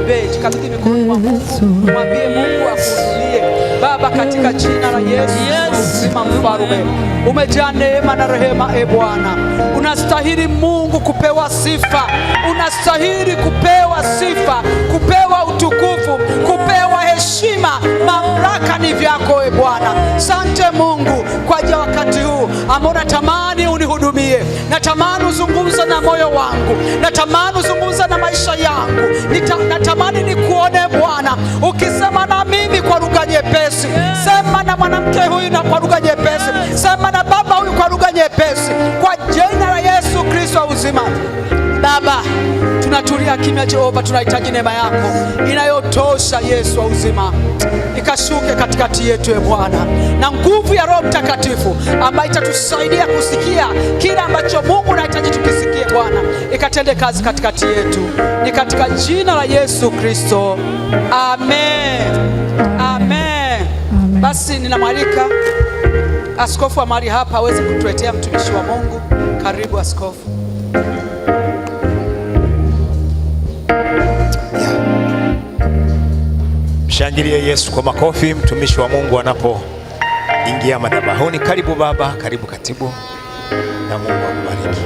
Mwombee, jikabidhi mikononi mwa Mungu, mwambie Mungu akuhudumie. Baba, katika jina la Yesu uzima, Mfalme, umejaa neema na rehema. Bwana, unastahili Mungu kupewa sifa, unastahili kupewa sifa, kupewa utukufu, kupewa heshima. Mamlaka ni vyako Bwana. Asante Mungu kwa ajili ya wakati huu ambao natamani unihudumie, natamani uzungumze na moyo wangu, natamani uzungumze na maisha yangu. Natamani nikuone Bwana ukisema na mimi kwa lugha nyepesi. Sema na mwanamke huyu na kwa lugha nyepesi, sema na baba huyu kwa lugha nyepesi, kwa jina la Yesu Kristo wa uzima. Baba, tunatulia kimya Jehova, tunahitaji neema yako inayotosha Yesu wa uzima, ikashuke katikati yetu Bwana, na nguvu ya Roho Mtakatifu ambayo itatusaidia kusikia kile ambacho Mungu anahitaji tukisikie Bwana, ikatende kazi katikati yetu. Ni katika jina la Yesu Kristo, amen. Amen. Basi ninamwalika askofu wa mahali hapa aweze kutuletea mtumishi wa Mungu. Karibu askofu. Mshangilie Yesu kwa makofi mtumishi wa Mungu anapoingia madhabahuni. Karibu baba, karibu katibu, na Mungu akubariki.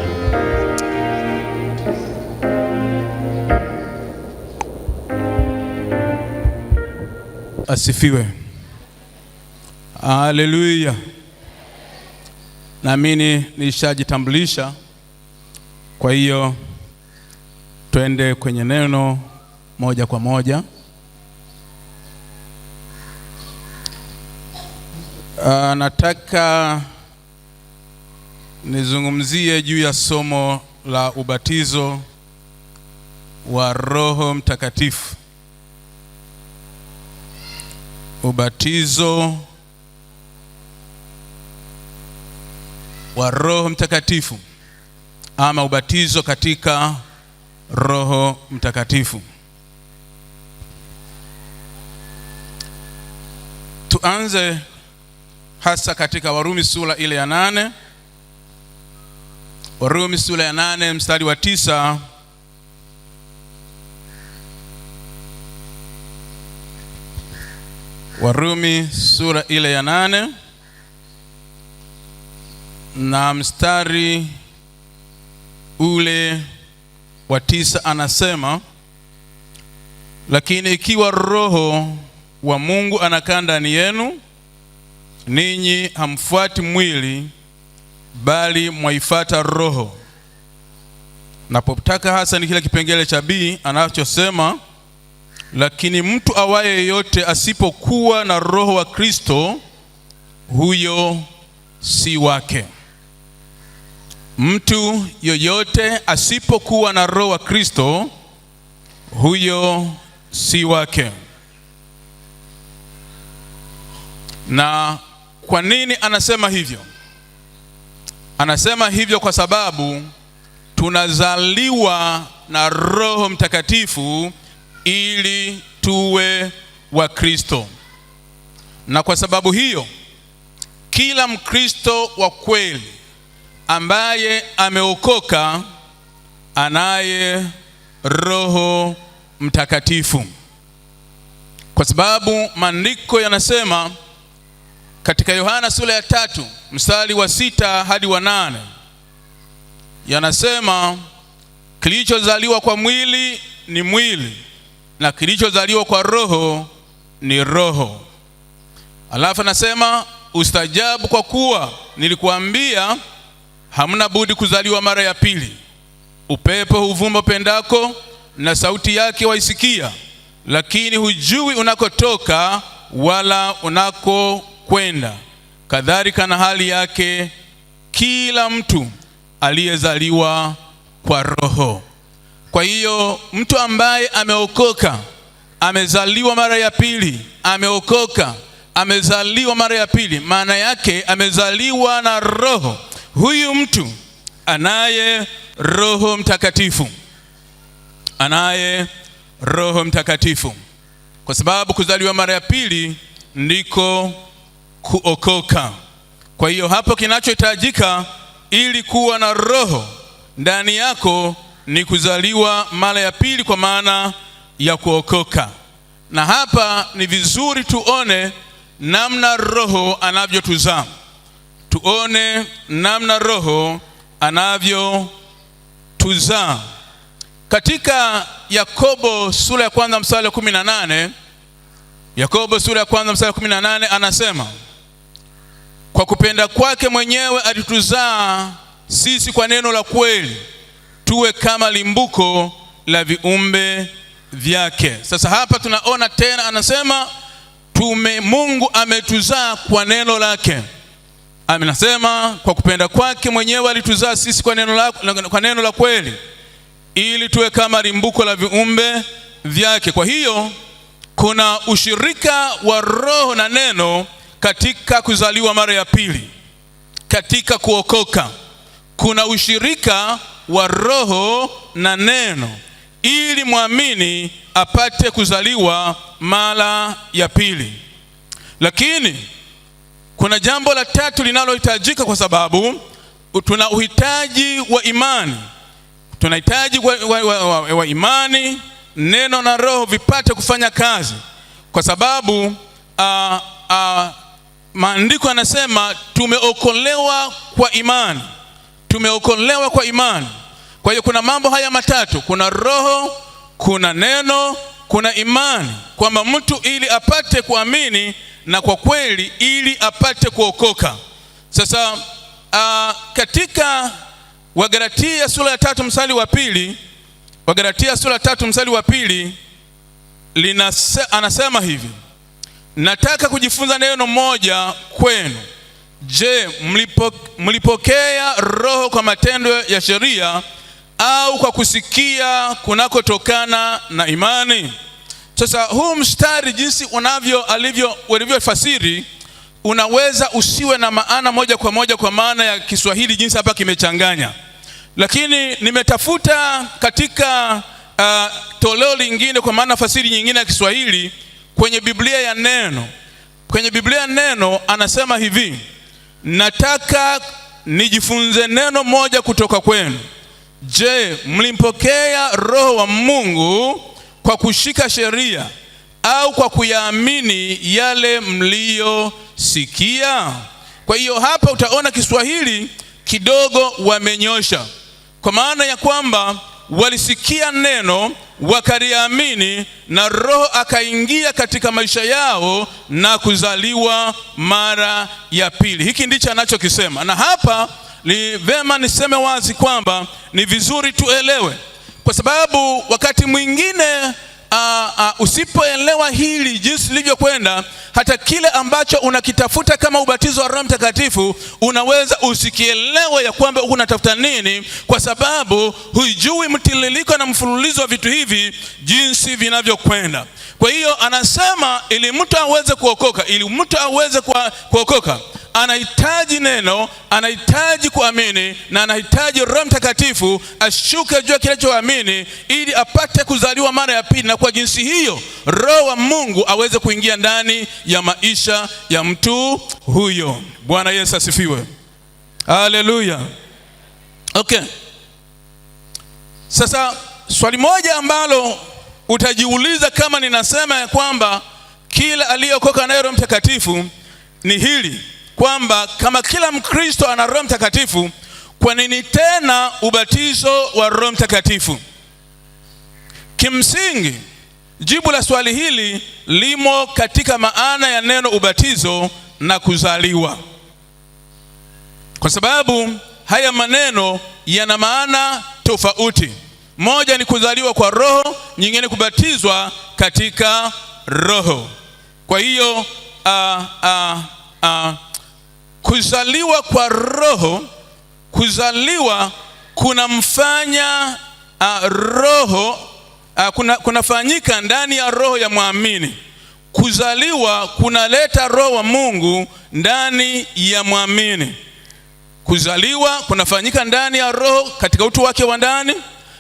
Asifiwe. Haleluya. Naamini nishajitambulisha, kwa hiyo twende kwenye neno moja kwa moja. Nataka nizungumzie juu ya somo la ubatizo wa Roho Mtakatifu. Ubatizo wa Roho Mtakatifu, ama ubatizo katika Roho Mtakatifu. Tuanze hasa katika Warumi sura ile ya 8. Warumi sura ya 8 mstari wa 9. Warumi sura ile ya 8 na mstari ule wa 9 anasema, lakini ikiwa Roho wa Mungu anakaa ndani yenu, ninyi hamfuati mwili bali mwaifuata Roho. Napotaka hasa ni kile kipengele cha B anachosema, lakini mtu awaye yote asipokuwa na Roho wa Kristo, huyo si wake. Mtu yoyote asipokuwa na Roho wa Kristo, huyo si wake. Na kwa nini anasema hivyo? Anasema hivyo kwa sababu tunazaliwa na Roho Mtakatifu ili tuwe wa Kristo. Na kwa sababu hiyo, kila Mkristo wa kweli ambaye ameokoka anaye Roho Mtakatifu. Kwa sababu maandiko yanasema katika Yohana sura ya 3 mstari wa 6 hadi wa 8, yanasema kilichozaliwa kwa mwili ni mwili, na kilichozaliwa kwa roho ni roho. Alafu anasema ustajabu, kwa kuwa nilikuambia hamna budi kuzaliwa mara ya pili. Upepo huvuma pendako, na sauti yake waisikia, lakini hujui unakotoka wala unakokwenda. Kadhalika na hali yake kila mtu aliyezaliwa kwa Roho. Kwa hiyo mtu ambaye ameokoka, amezaliwa mara ya pili, ameokoka, amezaliwa mara ya pili, maana yake amezaliwa na Roho. Huyu mtu anaye Roho Mtakatifu, anaye Roho Mtakatifu, kwa sababu kuzaliwa mara ya pili ndiko kuokoka. Kwa hiyo hapo kinachohitajika ili kuwa na Roho ndani yako ni kuzaliwa mara ya pili, kwa maana ya kuokoka. Na hapa ni vizuri tuone namna Roho anavyotuzaa. Tuone namna Roho anavyotuzaa. Katika Yakobo sura ya 1 mstari wa 18, Yakobo sura ya 1 mstari wa 18 anasema, kwa kupenda kwake mwenyewe alituzaa sisi kwa neno la kweli, tuwe kama limbuko la viumbe vyake. Sasa hapa tunaona tena anasema Mungu ametuzaa kwa neno lake. Anasema kwa kupenda kwake mwenyewe alituzaa sisi kwa neno la kweli, ili tuwe kama limbuko la viumbe vyake. Kwa hiyo kuna ushirika wa Roho na neno katika kuzaliwa mara ya pili. Katika kuokoka kuna ushirika wa Roho na neno ili muamini apate kuzaliwa mara ya pili. Lakini kuna jambo la tatu linalohitajika, kwa sababu tuna uhitaji wa imani. Tunahitaji wa imani, neno na Roho vipate kufanya kazi, kwa sababu maandiko yanasema tumeokolewa kwa imani. Tumeokolewa kwa imani. Kwa hiyo kuna mambo haya matatu: kuna Roho, kuna neno, kuna imani, kwamba mtu ili apate kuamini na kwa kweli ili apate kuokoka. Sasa katika Wagalatia sura ya 3 mstari wa 2, Wagalatia sura ya 3 mstari wa 2 anasema hivi: nataka kujifunza neno moja kwenu. Je, mlipokea Roho kwa matendo ya sheria au kwa kusikia kunakotokana na imani? Sasa huu mstari jinsi walivyofasiri unaweza usiwe na maana moja kwa moja kwa maana ya Kiswahili jinsi hapa kimechanganya. Lakini nimetafuta katika toleo lingine kwa maana fasiri nyingine ya Kiswahili kwenye Biblia ya Neno. Kwenye Biblia ya Neno anasema hivi: nataka nijifunze neno moja kutoka kwenu. Je, mlimpokea Roho wa Mungu kwa kushika sheria au kwa kuyaamini yale mliyosikia? Kwa hiyo hapa utaona Kiswahili kidogo wamenyosha, kwa maana ya kwamba walisikia neno wakaliamini na Roho akaingia katika maisha yao na kuzaliwa mara ya pili. Hiki ndicho anachokisema. Na hapa ni vema niseme wazi kwamba ni vizuri tuelewe, kwa sababu wakati mwingine usipoelewa hili jinsi lilivyokwenda, hata kile ambacho unakitafuta kama ubatizo wa Roho Mtakatifu unaweza usikielewe ya kwamba unatafuta nini, kwa sababu hujui mtiririko na mfululizo wa vitu hivi jinsi vinavyokwenda. Kwa hiyo anasema ili mtu aweze kuokoka, ili mtu aweze kuokoka anahitaji neno, anahitaji kuamini, na anahitaji Roho Mtakatifu ashuke juu ya kinachoamini ili apate kuzaliwa mara ya pili, na kwa jinsi hiyo Roho wa Mungu aweze kuingia ndani ya maisha ya mtu huyo. Bwana Yesu asifiwe. Haleluya. Okay. Sasa swali moja ambalo utajiuliza kama ninasema ya kwamba kila aliyeokoka na Roho Mtakatifu ni hili, kwamba kama kila Mkristo ana Roho Mtakatifu, kwa nini tena ubatizo wa Roho Mtakatifu? Kimsingi jibu la swali hili limo katika maana ya neno ubatizo na kuzaliwa, kwa sababu haya maneno yana maana tofauti. Moja ni kuzaliwa kwa Roho, nyingine kubatizwa katika Roho. Kwa hiyo kuzaliwa kwa Roho, kuzaliwa kunamfanya Roho kunafanyika ndani ya roho ya muamini. Kuzaliwa kunaleta Roho wa Mungu ndani ya muamini. Kuzaliwa kunafanyika ndani ya roho katika utu wake wa ndani,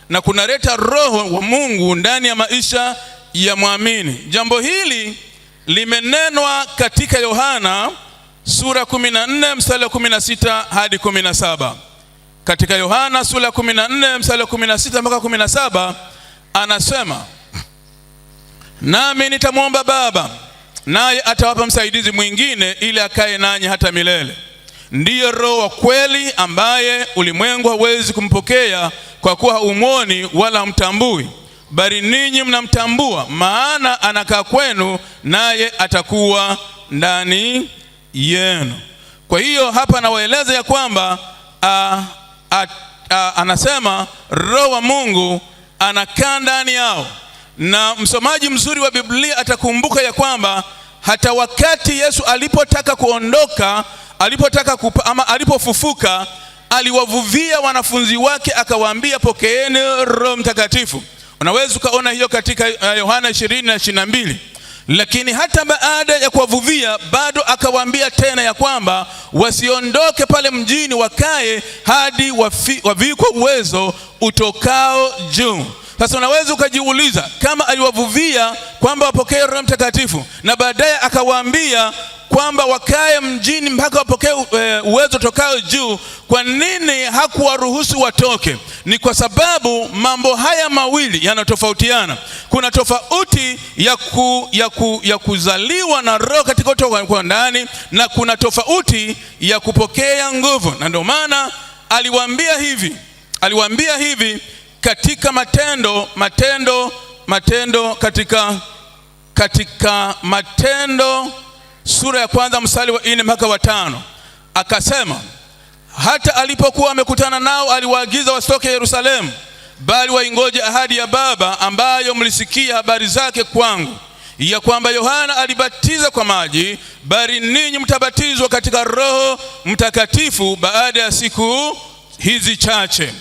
na kunaleta Roho wa Mungu ndani ya maisha ya muamini. Jambo hili limenenwa katika Yohana sura 14 mstari wa 16 hadi 17. Katika Yohana sura 14 mstari wa 16 mpaka 17 anasema, nami nitamwomba Baba, naye atawapa msaidizi mwingine ili akae nanyi hata milele. Ndiyo Roho wa kweli, ambaye ulimwengu hawezi kumpokea kwa kuwa haumwoni wala hamtambui, bali ninyi mnamtambua, maana anakaa kwenu naye atakuwa ndani yenu. Kwa hiyo hapa nawaeleza ya kwamba anasema Roho wa Mungu anakaa ndani yao. Na msomaji mzuri wa Biblia atakumbuka ya kwamba hata wakati Yesu alipotaka kuondoka, alipofufuka, aliwavuvia wanafunzi wake akawaambia, pokeeni Roho Mtakatifu. Unaweza ukaona hiyo katika Yohana 20:22. Lakini hata baada ya kuwavuvia, bado akawaambia tena ya kwamba wasiondoke pale mjini, wakae hadi wavikwe uwezo utokao juu. Sasa unaweza ukajiuliza, kama aliwavuvia kwamba wapokee Roho Mtakatifu na baadaye akawaambia kwamba wakae mjini mpaka wapokee uwezo tokao juu, kwa nini hakuwaruhusu watoke? Ni kwa sababu mambo haya mawili yanatofautiana. Kuna tofauti ya kuzaliwa na Roho katika kutoka kwa ndani, na kuna tofauti ya kupokea nguvu. Na ndio maana aliwaambia hivi katika katika Matendo sura ya kwanza mstari wa 4 mpaka wa 5, akasema, hata alipokuwa amekutana nao aliwaagiza wasitoke Yerusalemu, bali waingoje ahadi ya Baba, ambayo mlisikia habari zake kwangu, ya kwamba Yohana alibatiza kwa maji, bali ninyi mtabatizwa katika Roho Mtakatifu baada ya siku hizi chache.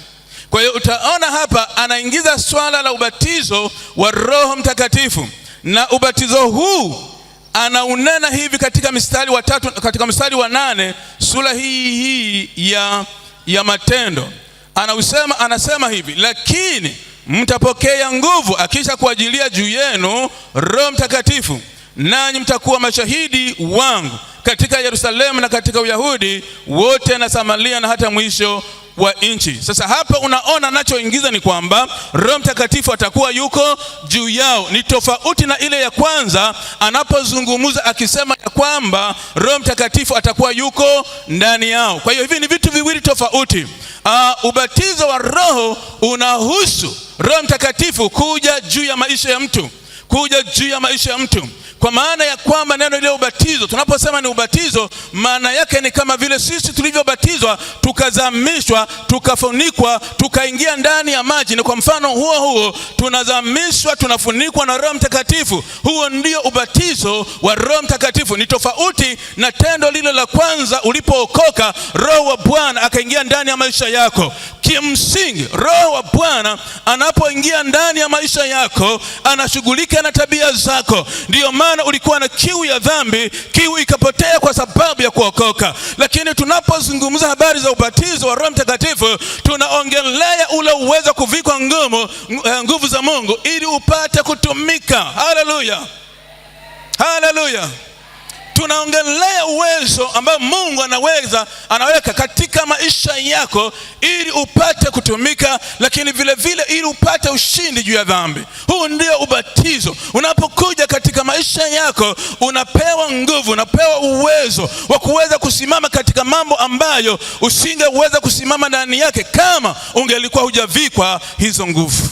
Kwa hiyo utaona hapa anaingiza swala la ubatizo wa Roho Mtakatifu, na ubatizo huu anaunena hivi katika mstari wa 3, katika mstari wa 8 sura hii ya Matendo. Anasema hivi, lakini mtapokea nguvu akisha kuajilia juu yenu Roho Mtakatifu, nanyi mtakuwa mashahidi wangu katika Yerusalemu na katika Uyahudi wote na Samaria na hata mwisho wa nchi. Sasa hapa unaona anachoingiza ni kwamba Roho Mtakatifu atakuwa yuko juu yao. Ni tofauti na ile ya kwanza anapozungumza akisema ya kwamba Roho Mtakatifu atakuwa yuko ndani yao. Kwa hiyo hivi ni vitu viwili tofauti. Ubatizo wa Roho unahusu Roho Mtakatifu kuja juu ya maisha ya mtu, kwa maana ya kwamba neno ile ubatizo, tunaposema ni ubatizo, maana yake ni kama vile sisi tulivyobatizwa, tukazamishwa, tukafunikwa, tukaingia ndani ya maji. Na kwa mfano huo tunazamishwa, tunafunikwa na Roho Mtakatifu. Huo ndio ubatizo wa Roho Mtakatifu. Ni tofauti na tendo lile la kwanza ulipookoka, Roho wa Bwana akaingia ndani ya maisha yako. Kimsingi Roho wa Bwana anapoingia ndani ya maisha yako, anashughulika na tabia zako. Ndio maana ulikuwa na kiu ya dhambi, kiu ikapotea kwa sababu ya kuokoka. Lakini tunapozungumza habari za ubatizo wa Roho Mtakatifu, tunaongelea ule uwezo kuvikwa nguvu za Mungu ili upate kutumika. Haleluya, haleluya. Tunaongelea uwezo ambao Mungu anaweka katika maisha yako ili upate kutumika, lakini vile vile ili upate ushindi juu ya dhambi. Huu ndio ubatizo. Unapokuja katika maisha yako, unapewa nguvu, unapewa uwezo wa kuweza kusimama katika mambo ambayo usingeweza kusimama ndani yake kama ungelikuwa hujavikwa hizo nguvu.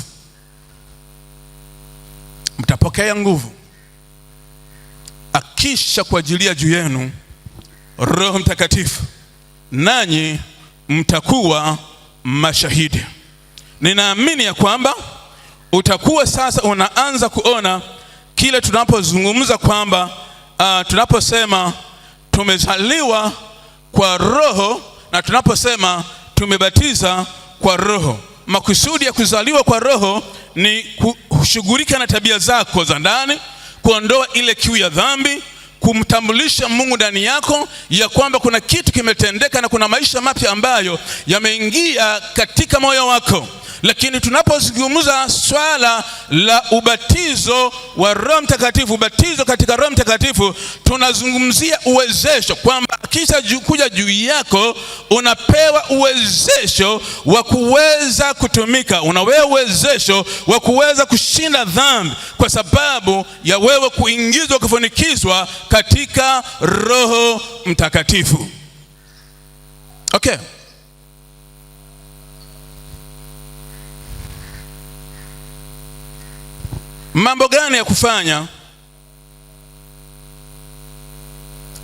Mtapokea nguvu akisha kuajilia juu yenu Roho Mtakatifu, nanyi mtakuwa mashahidi. Ninaamini ya kwamba utakuwa sasa unaanza kuona kile tunapozungumza kwamba tunaposema tumezaliwa kwa Roho na tunaposema tumebatiza kwa Roho. Makusudi ya kuzaliwa kwa Roho ni kushughulika na tabia zako za ndani, kuondoa ile kiu ya dhambi, kumtambulisha Mungu ndani yako ya kwamba kuna kitu kimetendeka na kuna maisha mapya ambayo yameingia katika moyo wako. Lakini tunapozungumza swala la ubatizo wa Roho Mtakatifu, ubatizo katika Roho Mtakatifu, tunazungumzia uwezesho kwamba kisha kuja juu yako unapewa uwezesho wa kuweza kutumika, unawewa uwezesho wa kuweza kushinda dhambi kwa sababu ya wewe kuingizwa, kufunikizwa katika Roho Mtakatifu. Okay. Mambo gani ya kufanya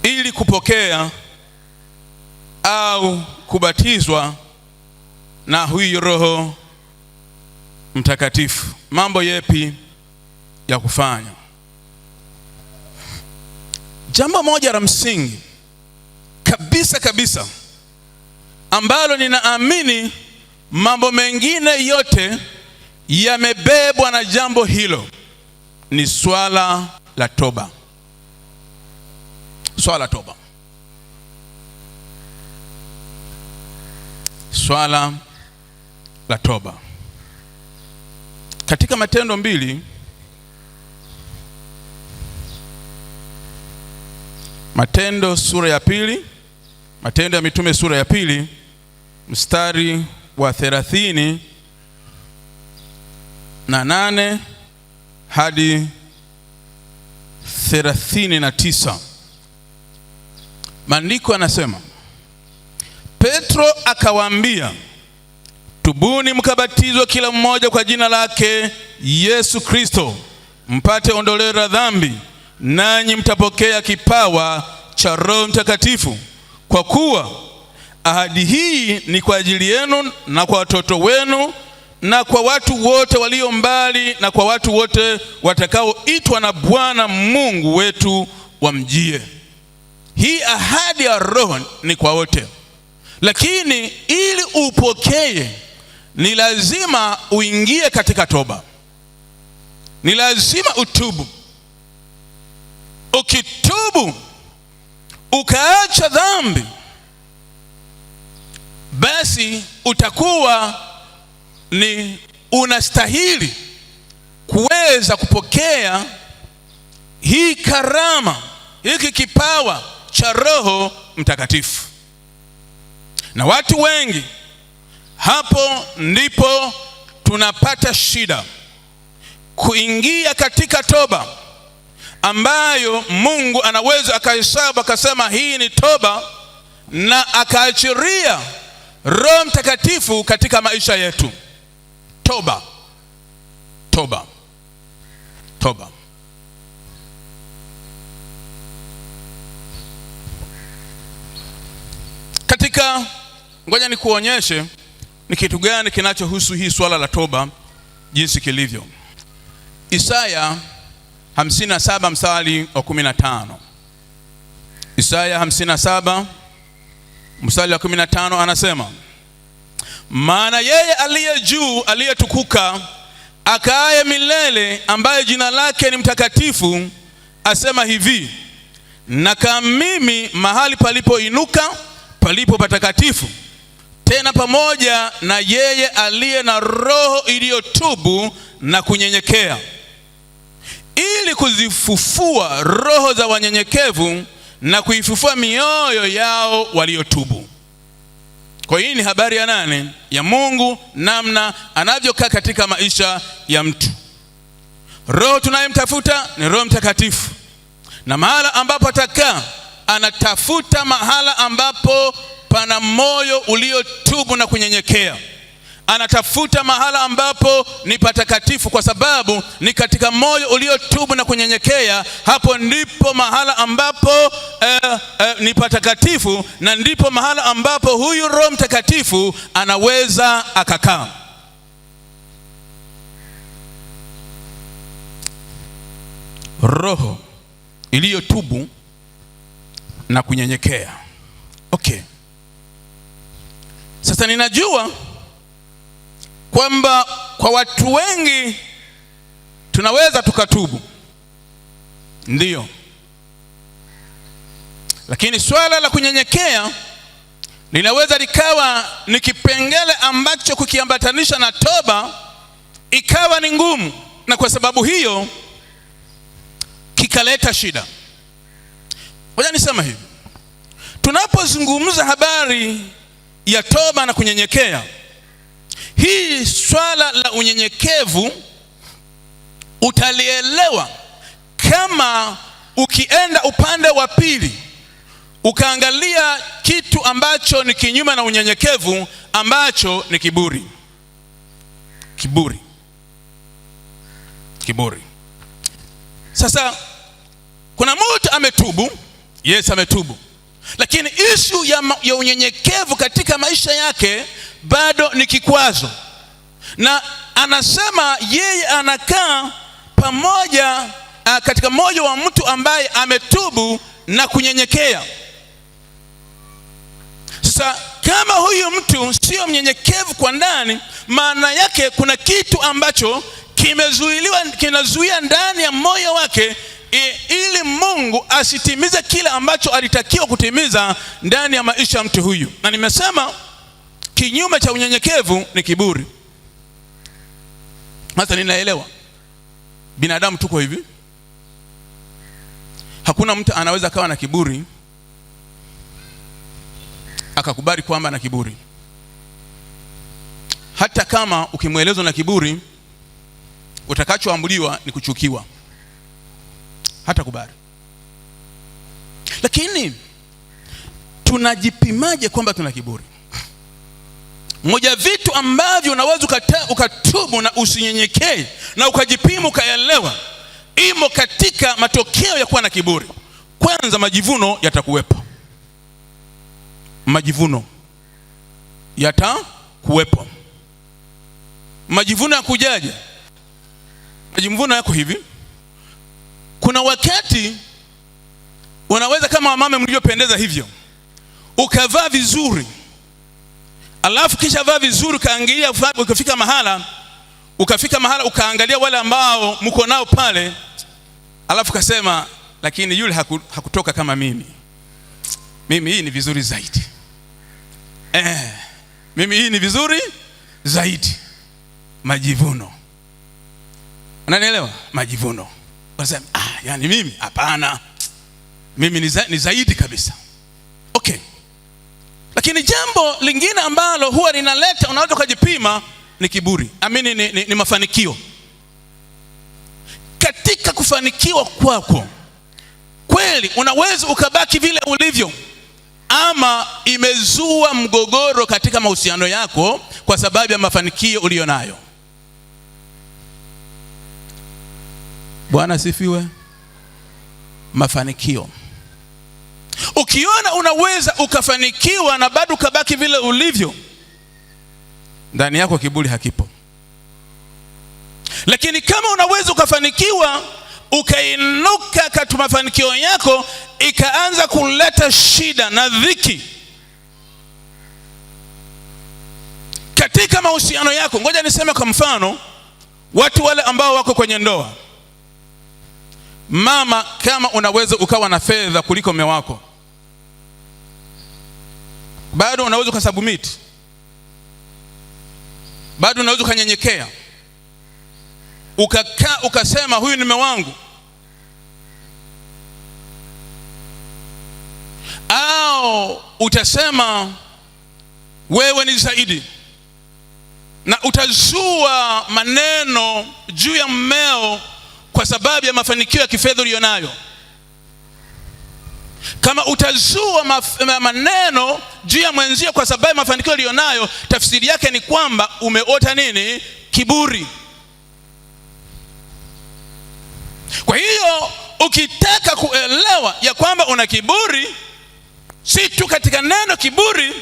ili kupokea au kubatizwa na huyu Roho Mtakatifu? Mambo yepi ya kufanya? Jambo moja la msingi kabisa ambalo ninaamini mambo mengine yote yamebebwa na jambo hilo ni swala la toba. Swala la toba. Swala la toba. Katika Matendo 2, Matendo sura ya 2, Matendo ya Mitume sura ya 2 mstari wa 38 hadi 39. Maandiko yanasema, Petro akawaambia, tubuni mkabatizwe kila mmoja kwa jina lake Yesu Kristo mpate ondoleo la dhambi, nanyi mtapokea kipawa cha Roho Mtakatifu, kwa kuwa ahadi hii ni kwa ajili yenu na kwa watoto wenu na kwa watu wote walio mbali na kwa watu wote watakaoitwa na Bwana Mungu wetu wamjie. Hii ahadi ya Roho ni kwa wote, lakini ili upokee ni lazima uingie katika toba. Ni lazima utubu. Ukitubu ukaacha dhambi, basi utakuwa ni unastahili kuweza kupokea hii karama, hiki kipawa cha Roho Mtakatifu. Na watu wengi hapo ndipo tunapata shida kuingia katika toba ambayo Mungu anaweza akahesabu akasema hii ni toba, na akaachiria Roho Mtakatifu katika maisha yetu. Toba, toba, toba. Katika, ngoja nikuonyeshe ni kitu gani kinachohusu hii swala la toba jinsi kilivyo. Isaya 57 mstari wa 15. Isaya 57 mstari wa 15 anasema, maana yeye aliye juu, aliyetukuka, akaaye milele, ambaye jina lake ni mtakatifu, asema hivi, nakaa mimi mahali palipoinuka, palipo patakatifu, tena pamoja na yeye aliye na roho iliyotubu na kunyenyekea, ili kuzifufua roho za wanyenyekevu na kuifufua mioyo yao waliotubu. Kwa hiyo ni habari ya nani? Ya Mungu, namna anavyokaa katika maisha ya mtu. Roho tunayemtafuta ni Roho Mtakatifu, na mahala ambapo atakaa, anatafuta mahala ambapo pana moyo uliotubu na kunyenyekea. Anatafuta mahala ambapo ni patakatifu, kwa sababu ni katika moyo uliotubu na kunyenyekea, hapo ndipo mahala ambapo ni patakatifu, na ndipo mahala ambapo huyu Roho Mtakatifu anaweza akakaa. Roho iliyotubu na kunyenyekea. Okay. Sasa ninajua kwamba kwa watu wengi tunaweza tukatubu, ndiyo, lakini swala la kunyenyekea linaweza likawa ni kipengele ambacho kukiambatanisha na toba ikawa ni ngumu, na kwa sababu hiyo kikaleta shida. Ngoja nisema hivi, tunapozungumza habari ya toba na kunyenyekea, hii swala la unyenyekevu utalielewa kama ukienda upande wa pili ukaangalia kitu ambacho ni kinyume na unyenyekevu, ambacho ni kiburi. Kiburi. Sasa kuna mtu ametubu, yes ametubu, lakini ishu ya unyenyekevu katika maisha yake bado ni kikwazo, na anasema yeye anakaa pamoja katika moyo wa mtu ambaye ametubu na kunyenyekea. Sasa kama huyu mtu sio mnyenyekevu kwa ndani, maana yake kuna kitu ambacho kinazuia ndani ya moyo wake ili Mungu asitimize kile ambacho alitakiwa kutimiza ndani ya maisha ya mtu huyu. Na nimesema kinyume cha unyenyekevu ni kiburi. Sasa ninaelewa binadamu tuko hivi, hakuna mtu anaweza kawa na kiburi akakubali kwamba ana kiburi. Hata kama ukimweleza na kiburi, utakachoambuliwa ni kuchukiwa, hata kubali. Lakini tunajipimaje kwamba tuna kiburi? Moja vitu ambavyo unaweza ukatubu na usinyenyekee na ukajipima ukaelewa imo katika matokeo ya kuwa na kiburi. Kwanza, majivuno yatakuwepo. Majivuno yatakuwepo. Majivuno yakujaje? Majivuno yako hivi, kuna wakati unaweza kama wamama mlivyopendeza hivyo ukavaa vizuri, alafu kisha vaa vizuri kaangalia, ukafika mahala ukaangalia wale ambao mko nao pale, alafu kasema lakini yule hakutoka kama mimi hii ni vizuri zaidi. Mimi hii ni vizuri zaidi. Majivuno. Unanielewa? Majivuno. Unasema yani mimi hapana, mimi ni zaidi kabisa. Okay. Lakini jambo lingine ambalo huwa linaleta unaweza kujipima ni kiburi. Amini ni mafanikio. Katika kufanikiwa kwako, kweli unaweza ukabaki vile ulivyo, ama imezua mgogoro katika mahusiano yako kwa sababu ya mafanikio ulionayo. Bwana sifiwe. Mafanikio. Ukiona unaweza ukafanikiwa na bado ukabaki vile ulivyo, ndani yako kiburi hakipo. Lakini kama unaweza ukafanikiwa ukainuka katika mafanikio yako ikaanza kuleta shida na dhiki katika mahusiano yako. Ngoja niseme kwa mfano, watu wale ambao wako kwenye ndoa. Mama, kama unaweza ukawa na fedha kuliko mume wako, bado unaweza ukasubmit, bado unaweza ukanyenyekea, ukakaa ukasema huyu ni mume wangu. Au utasema wewe ni zaidi, na utazua maneno juu ya mmeo kwa sababu ya mafanikio ya kifedha ulionayo. Kama utazua maneno juu ya mwenzio kwa sababu ya mafanikio ulionayo, tafsiri yake ni kwamba umeota nini? Kiburi. Kwa hiyo ukitaka kuelewa ya kwamba una kiburi, si tu katika neno kiburi,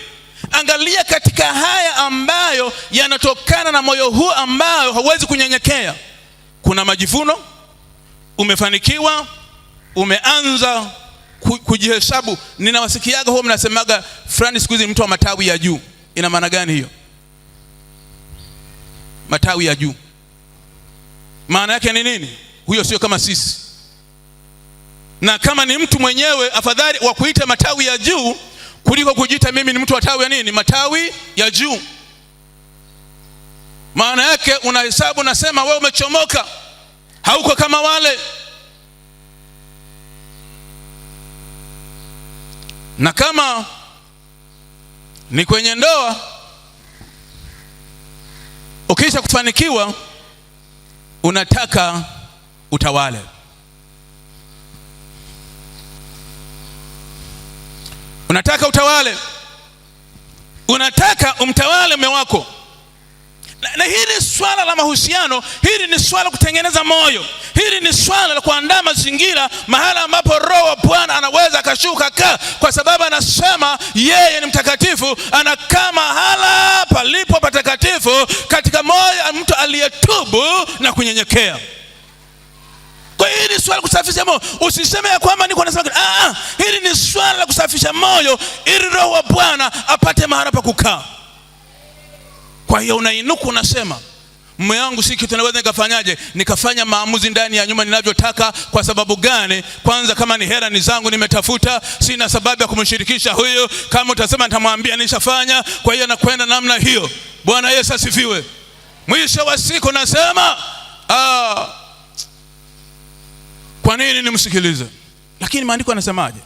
angalia katika haya ambayo yanatokana na moyo huu ambao hauwezi kunyenyekea. Kuna majivuno, umefanikiwa, umeanza kujihesabu. Ninawasikiaga huo mnasemaga fulani siku hizi mtu wa matawi ya juu. Ina maana gani hiyo? Matawi ya juu maana yake ni nini? Huyo sio kama sisi. Na kama ni mtu mwenyewe, afadhali wa kuita matawi ya juu kuliko kujiita mimi ni mtu wa tawi ya nini? Matawi ya juu. Maana yake unahesabu, nasema wewe umechomoka, hauko kama wale. Na kama ni kwenye ndoa, ukisha kufanikiwa unataka utawale. Unataka utawale, unataka umtawale mume wako. Na hili swala la mahusiano, hili ni swala kutengeneza moyo, hili ni swala la kuandaa mazingira mahala ambapo Roho wa Bwana anaweza akashuka kaa, kwa sababu anasema yeye ni mtakatifu, anakaa mahala palipo patakatifu katika moyo ya mtu aliyetubu na kunyenyekea. Kwa hiyo hili ni swala kusafisha moyo. Usiseme ya kwamba niko nasema hili ni swala la kusafisha moyo ili Roho wa Bwana apate mahala pa kukaa. Kwa hiyo unainuka unasema, mume wangu si kitu naweza nikafanyaje? Nikafanya maamuzi ndani ya nyumba ninavyotaka. Kwa sababu gani? Kwanza, kama ni hela ni zangu nimetafuta, sina sababu ya kumshirikisha huyo. Kama utasema nitamwambia nishafanya, kwa hiyo nakwenda namna hiyo. Bwana Yesu asifiwe. Mwisho wa siku nasema kwa nini nimsikilize? Lakini maandiko yanasemaje?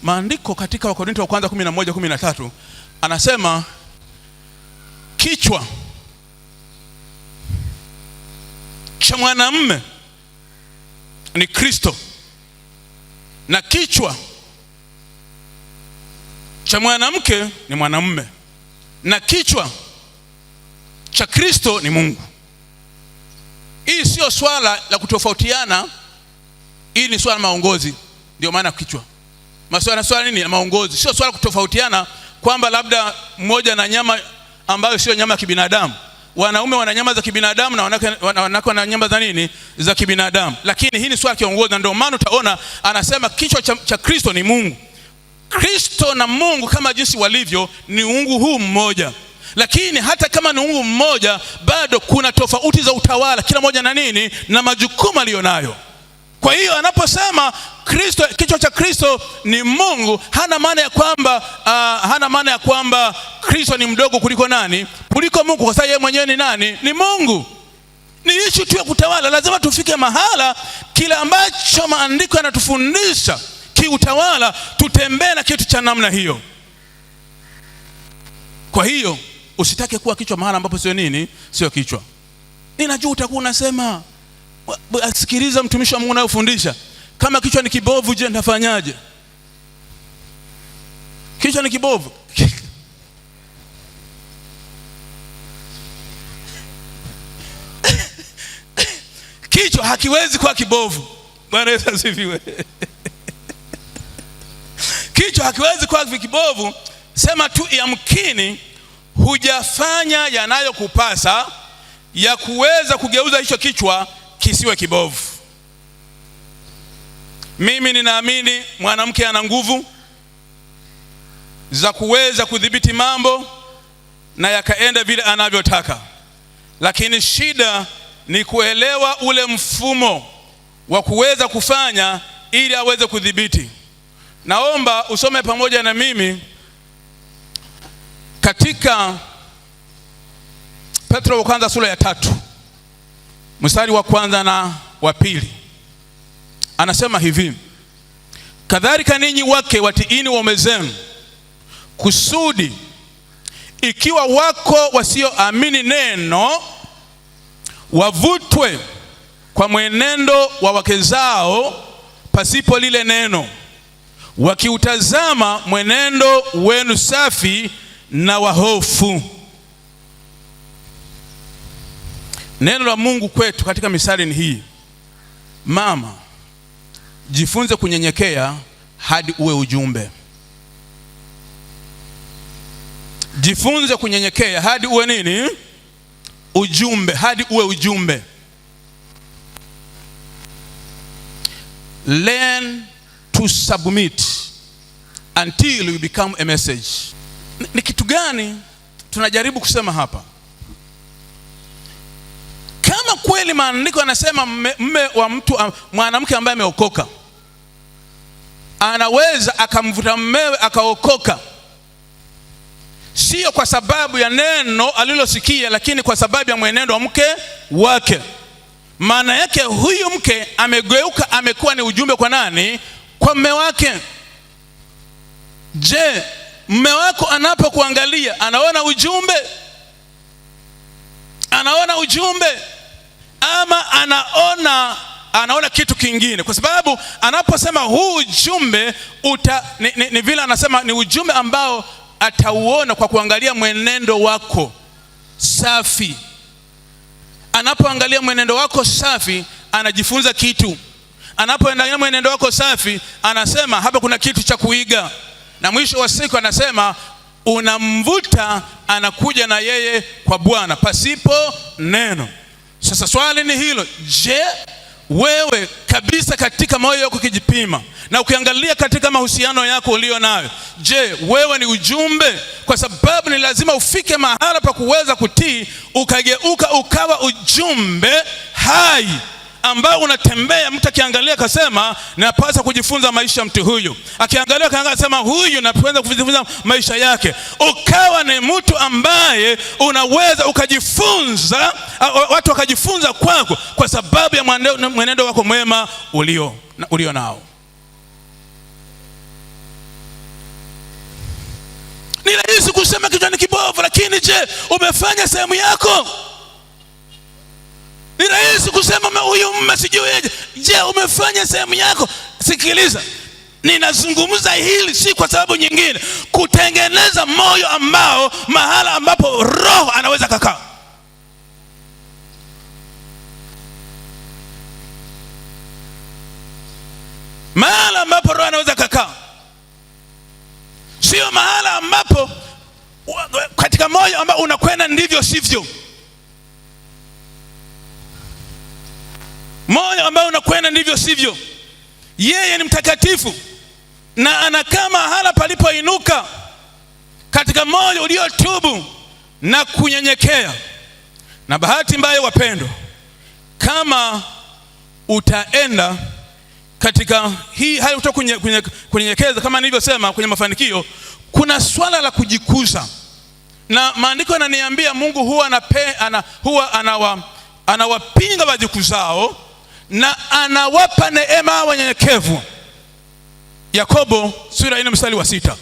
Maandiko katika Wakorintho wa kwanza 11:13 anasema kichwa cha mwanamume ni Kristo, na kichwa cha mwanamke ni mwanamume, na kichwa cha Kristo ni Mungu. Hii sio swala la kutofautiana, hii ni swala maongozi. Ndio maana kichwa swala nini ya maongozi, sio swala kutofautiana kwamba labda mmoja na nyama ambayo sio nyama ya kibinadamu. Wanaume wana nyama za kibinadamu na wanawake wana nyama za nini? Za kibinadamu. Lakini hii ni swala kiongozi, na ndio maana utaona anasema kichwa cha Kristo ni Mungu. Kristo na Mungu kama jinsi walivyo ni uungu huu mmoja. Lakini hata kama ni uungu mmoja, bado kuna tofauti za utawala, kila mmoja na nini na majukumu aliyonayo. Kwa hiyo anaposema Kristo, kichwa cha Kristo ni Mungu, hana maana ya kwamba Kristo ni mdogo kuliko nani? Kuliko Mungu, kwa sababu yeye mwenyewe ni nani? Ni Mungu. Ni issue tu ya kutawala. Lazima tufike mahala kile ambacho maandiko yanatufundisha kiutawala, tutembee na kitu cha namna hiyo. Kwa hiyo usitake kuwa kichwa mahala ambapo sio nini? Sio kichwa. Ninajua utakuwa unasema, sikiliza mtumishi wa Mungu anayofundisha, kama kichwa ni kibovu, je, nitafanyaje? Kichwa ni kibovu. Kichwa hakiwezi kuwa kibovu. Bwana Yesu asifiwe. Kichwa hakiwezi kuwa kibovu. Sema tu yamkini hujafanya yanayokupasa ya kuweza kugeuza hicho kichwa kisiwe kibovu. Mimi ninaamini mwanamke ana nguvu za kuweza kudhibiti mambo na yakaenda vile anavyotaka, lakini shida ni kuelewa ule mfumo wa kuweza kufanya ili aweze kudhibiti. Naomba usome pamoja na mimi katika Petro wa kwanza sura ya 3 mstari wa 1 na wa 2. Anasema hivi: kadhalika ninyi wake watiini waume zenu, kusudi ikiwa wako wasioamini neno, wavutwe kwa mwenendo wa wake zao pasipo lile neno, wakiutazama mwenendo wenu safi na wahofu. Neno la Mungu kwetu katika misali ni hii: mama, jifunze kunyenyekea hadi uwe ujumbe. Jifunze kunyenyekea hadi uwe nini? Ujumbe, hadi uwe ujumbe. Learn to submit until you become a message. Ni kitu gani tunajaribu kusema hapa? Kama kweli maandiko yanasema mme wa mtu, mwanamke ambaye ameokoka, anaweza akamvuta mmewe akaokoka, sio kwa sababu ya neno alilosikia, lakini kwa sababu ya mwenendo wa mke wake. Maana yake huyu mke amegeuka, amekuwa ni ujumbe kwa nani? Kwa mme wake. Je, mme wako anapokuangalia anaona ujumbe? Anaona ujumbe ama anaona kitu kingine? Kwa sababu anaposema huu ujumbe ni vile anasema ni ujumbe ambao atauona kwa kuangalia mwenendo wako safi. Anapoangalia mwenendo wako safi, anajifunza kitu. Anapoangalia mwenendo wako safi, anasema hapa kuna kitu cha kuiga. Na mwisho wa siku anasema unamvuta, anakuja na yeye kwa Bwana pasipo neno. Sasa swali ni hilo, je, wewe kabisa katika moyo wako ukijipima na ukiangalia katika mahusiano yako ulio nayo, je, wewe ni ujumbe? Kwa sababu ni lazima ufike mahala pa kuweza kutii, ukageuka ukawa ujumbe hai ambao unatembea. Mtu akiangalia akasema napaswa kujifunza maisha ya mtu huyu, akiangalia akasema huyu napaswa kujifunza maisha yake. Ukawa ni mtu ambaye unaweza ukajifunza, watu wakajifunza kwako kwa sababu ya mwenendo wako mwema ulio nao. Ni rahisi kusema kitu ni kibovu, lakini je, umefanya sehemu yako? Ni rahisi kusema huyu mume sijueje. Je, umefanya sehemu yako? Sikiliza, ninazungumza hili si kwa sababu nyingine, kutengeneza moyo ambao mahala ambapo roho anaweza kukaa. Mahala ambapo roho anaweza kukaa, sio mahala ambapo katika moyo ambao unakwenda ndivyo sivyo. Moyo ambao unakwenda ndivyo sivyo. Yeye ni mtakatifu na anakaa mahala palipoinuka, katika moyo uliotubu na kunyenyekea. Na bahati mbaya wapendwa, kama utaenda katika hii hali kunyenyekeza, kama nilivyosema kwenye mafanikio, kuna swala la kujikuza. Na maandiko yananiambia Mungu huwa anawapinga wajikuzao na anawapa neema wanyenyekevu. Yakobo sura 4 mstari wa 6.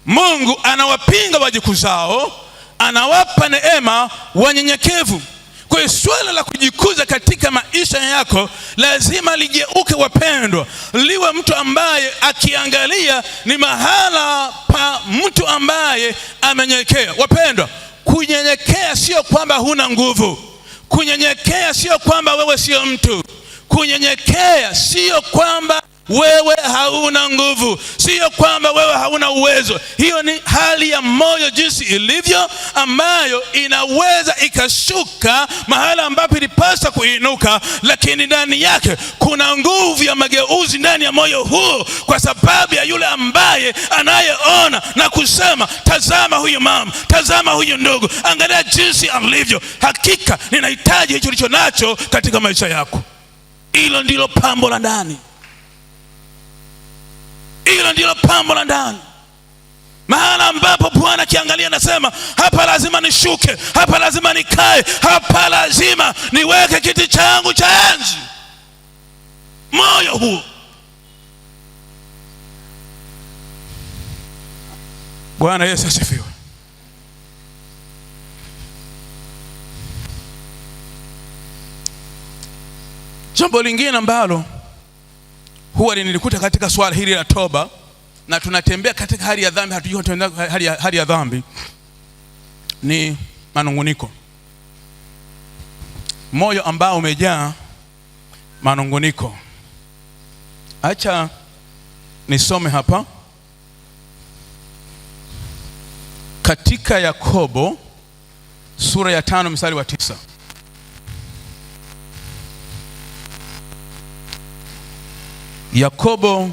Mungu anawapinga wajikuzao, anawapa neema wanyenyekevu. Kwa hiyo swala la kujikuza katika maisha yako lazima ligeuke wapendwa, liwe mtu ambaye akiangalia ni mahala pa mtu ambaye amenyenyekea. Wapendwa, kunyenyekea sio kwamba huna nguvu. Kunyenyekea sio kwamba wewe sio mtu. Kunyenyekea sio kwamba wewe hauna nguvu, sio kwamba wewe hauna uwezo. Hiyo ni hali ya moyo jinsi ilivyo, ambayo inaweza ikashuka mahala ambapo ilipaswa kuinuka, lakini ndani yake kuna nguvu ya mageuzi ndani ya moyo huo, kwa sababu ya yule ambaye anayeona na kusema, tazama huyu mama, tazama huyu ndugu, angalia jinsi alivyo. Hakika ninahitaji hicho ulicho nacho katika maisha yako. Hilo ndilo pambo la ndani. Hilo ndilo pambo la ndani. Mahala ambapo Bwana akiangalia anasema, hapa lazima nishuke, hapa lazima nikae, hapa lazima niweke kiti changu cha enzi. Moyo huo. Bwana Yesu asifiwe. Jambo lingine ambalo huwa nilikuta katika swala hili la toba, na tunatembea katika hali ya dhambi, hatujui hali ya dhambi, ni manunguniko. Moyo ambao umejaa manunguniko. Acha nisome hapa katika Yakobo sura ya 5 mstari wa 9. Yakobo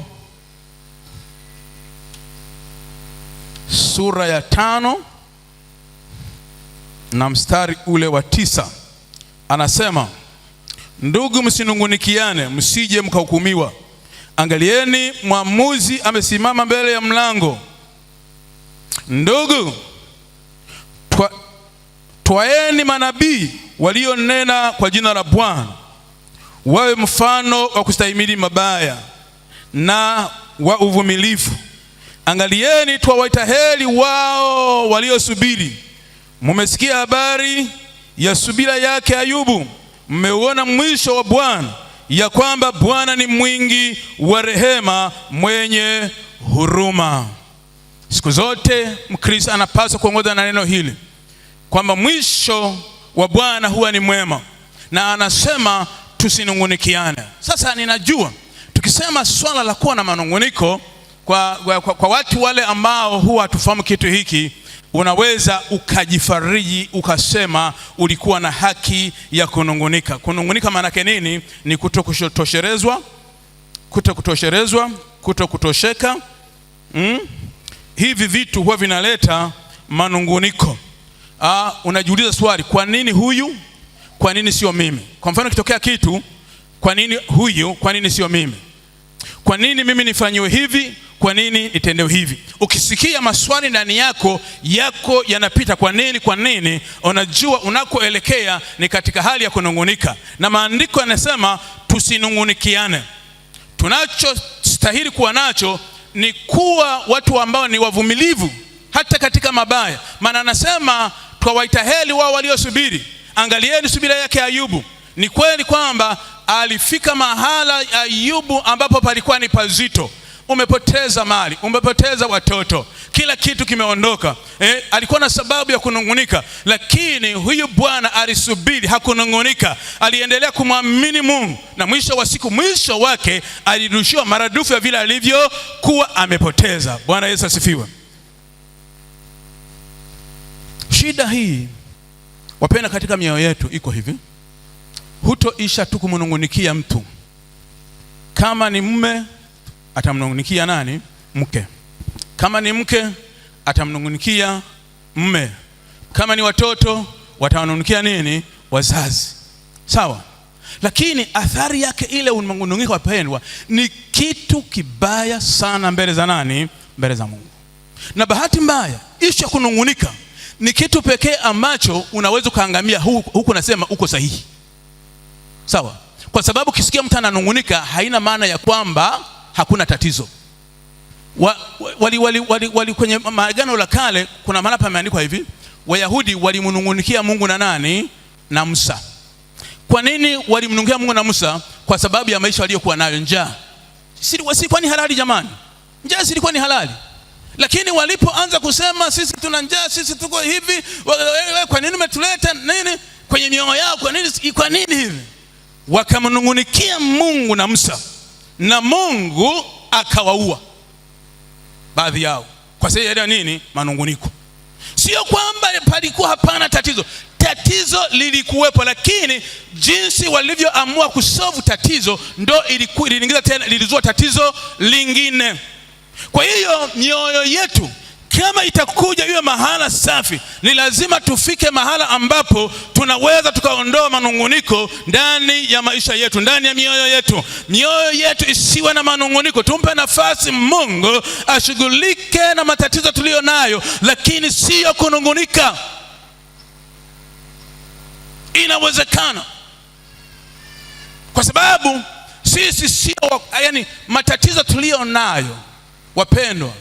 sura ya 5 na mstari ule wa 9 anasema, ndugu, msinungunikiane msije mkahukumiwa. Angalieni, mwamuzi amesimama mbele ya mlango. Ndugu, twaeni manabii walionena kwa jina la Bwana, wawe mfano wa kustahimili mabaya na wa uvumilivu. Angalieni, twawaita heri wao waliosubiri. Mumesikia habari ya subira yake Ayubu, mmeuona mwisho wa Bwana, ya kwamba Bwana ni mwingi wa rehema, mwenye huruma. Siku zote Mkristo anapaswa kuongoza na neno hili, kwamba mwisho wa Bwana huwa ni mwema, na anasema tusinungunikiane. Sasa ninajua tukisema swala la kuwa na manunguniko kwa watu wale ambao huwa hatufahamu kitu hiki, unaweza ukajifariji ukasema ulikuwa na haki ya kunungunika. Kunungunika maana yake nini? Ni kutokutosherezwa, kutokutosheka. Hivi vitu huwa vinaleta manunguniko. Unajiuliza swali, kwa nini huyu? Kwa nini sio mimi? Kwa mfano kitokea kitu, kwa nini huyu? Kwa nini sio mimi? Kwa nini mimi nifanyiwe hivi? Kwa nini nitendewe hivi? Ukisikia maswali ndani yako yanapita kwa nini, unajua unakoelekea ni katika hali ya kunungunika. Na maandiko yanasema tusinungunikiane. Tunachostahili kuwa nacho ni kuwa watu ambao ni wavumilivu hata katika mabaya. Maana anasema twawaita heri wao waliosubiri. Angalieni subira yake Ayubu. Ni kweli kwamba alifika mahala Ayubu ambapo palikuwa ni pazito. Umepoteza mali, umepoteza watoto, kila kitu kimeondoka. Alikuwa na sababu ya kunungunika, lakini huyu bwana alisubiri, hakunungunika. Aliendelea kumwamini Mungu, na mwisho wa siku, mwisho wake alirudishiwa maradufu ya vile alivyokuwa amepoteza. Bwana Yesu asifiwe. Shida hii wapenda katika mioyo yetu iko hivi: hutoisha tu kumnungunikia mtu. Kama ni mume atamnungunikia nani? Mke. Kama ni mke atamnungunikia mume. Kama ni watoto watamnungunikia nini? Wazazi. Sawa. Lakini athari yake ile unanungunika, wapendwa, ni kitu kibaya sana mbele za nani? Mbele za Mungu. Na bahati mbaya, isha kunungunika ni kitu pekee ambacho unaweza kuangamia huku nasema uko sahihi. Sawa? Kwa sababu kisikia mtu ananungunika haina maana ya kwamba hakuna tatizo. Wali kwenye maagano la kale kuna maana pameandikwa hivi: Wayahudi walimnungunikia Mungu na nani? Na Musa. Kwa nini walimnungunikia Mungu na Musa? Kwa sababu ya maisha waliokuwa nayo. Njaa silikuwa ni halali jamani? Njaa silikuwa ni halali. Lakini walipoanza kusema sisi tuna njaa, sisi tuko hivi, kwa nini umetuleta nini kwenye mioyo yao? Kwa nini hivi? Wakamnungunikia Mungu na Musa, na Mungu akawaua baadhi yao kwa sababu ya nini? Manunguniko. Sio kwamba palikuwa hapana tatizo. Tatizo lilikuwepo, lakini jinsi walivyoamua kusolve tatizo ndo iliingiza tena, lilizua tatizo lingine. Kwa hiyo mioyo yetu kama itakuja iwe mahala safi, ni lazima tufike mahala ambapo tunaweza tukaondoa manunguniko ndani ya maisha yetu, ndani ya mioyo yetu. Mioyo yetu isiwe na manunguniko. Tumpe nafasi Mungu ashughulike na matatizo tuliyo nayo, lakini sio kunungunika. Inawezekana, kwa sababu sisi sio, matatizo tuliyo nayo, wapendwa,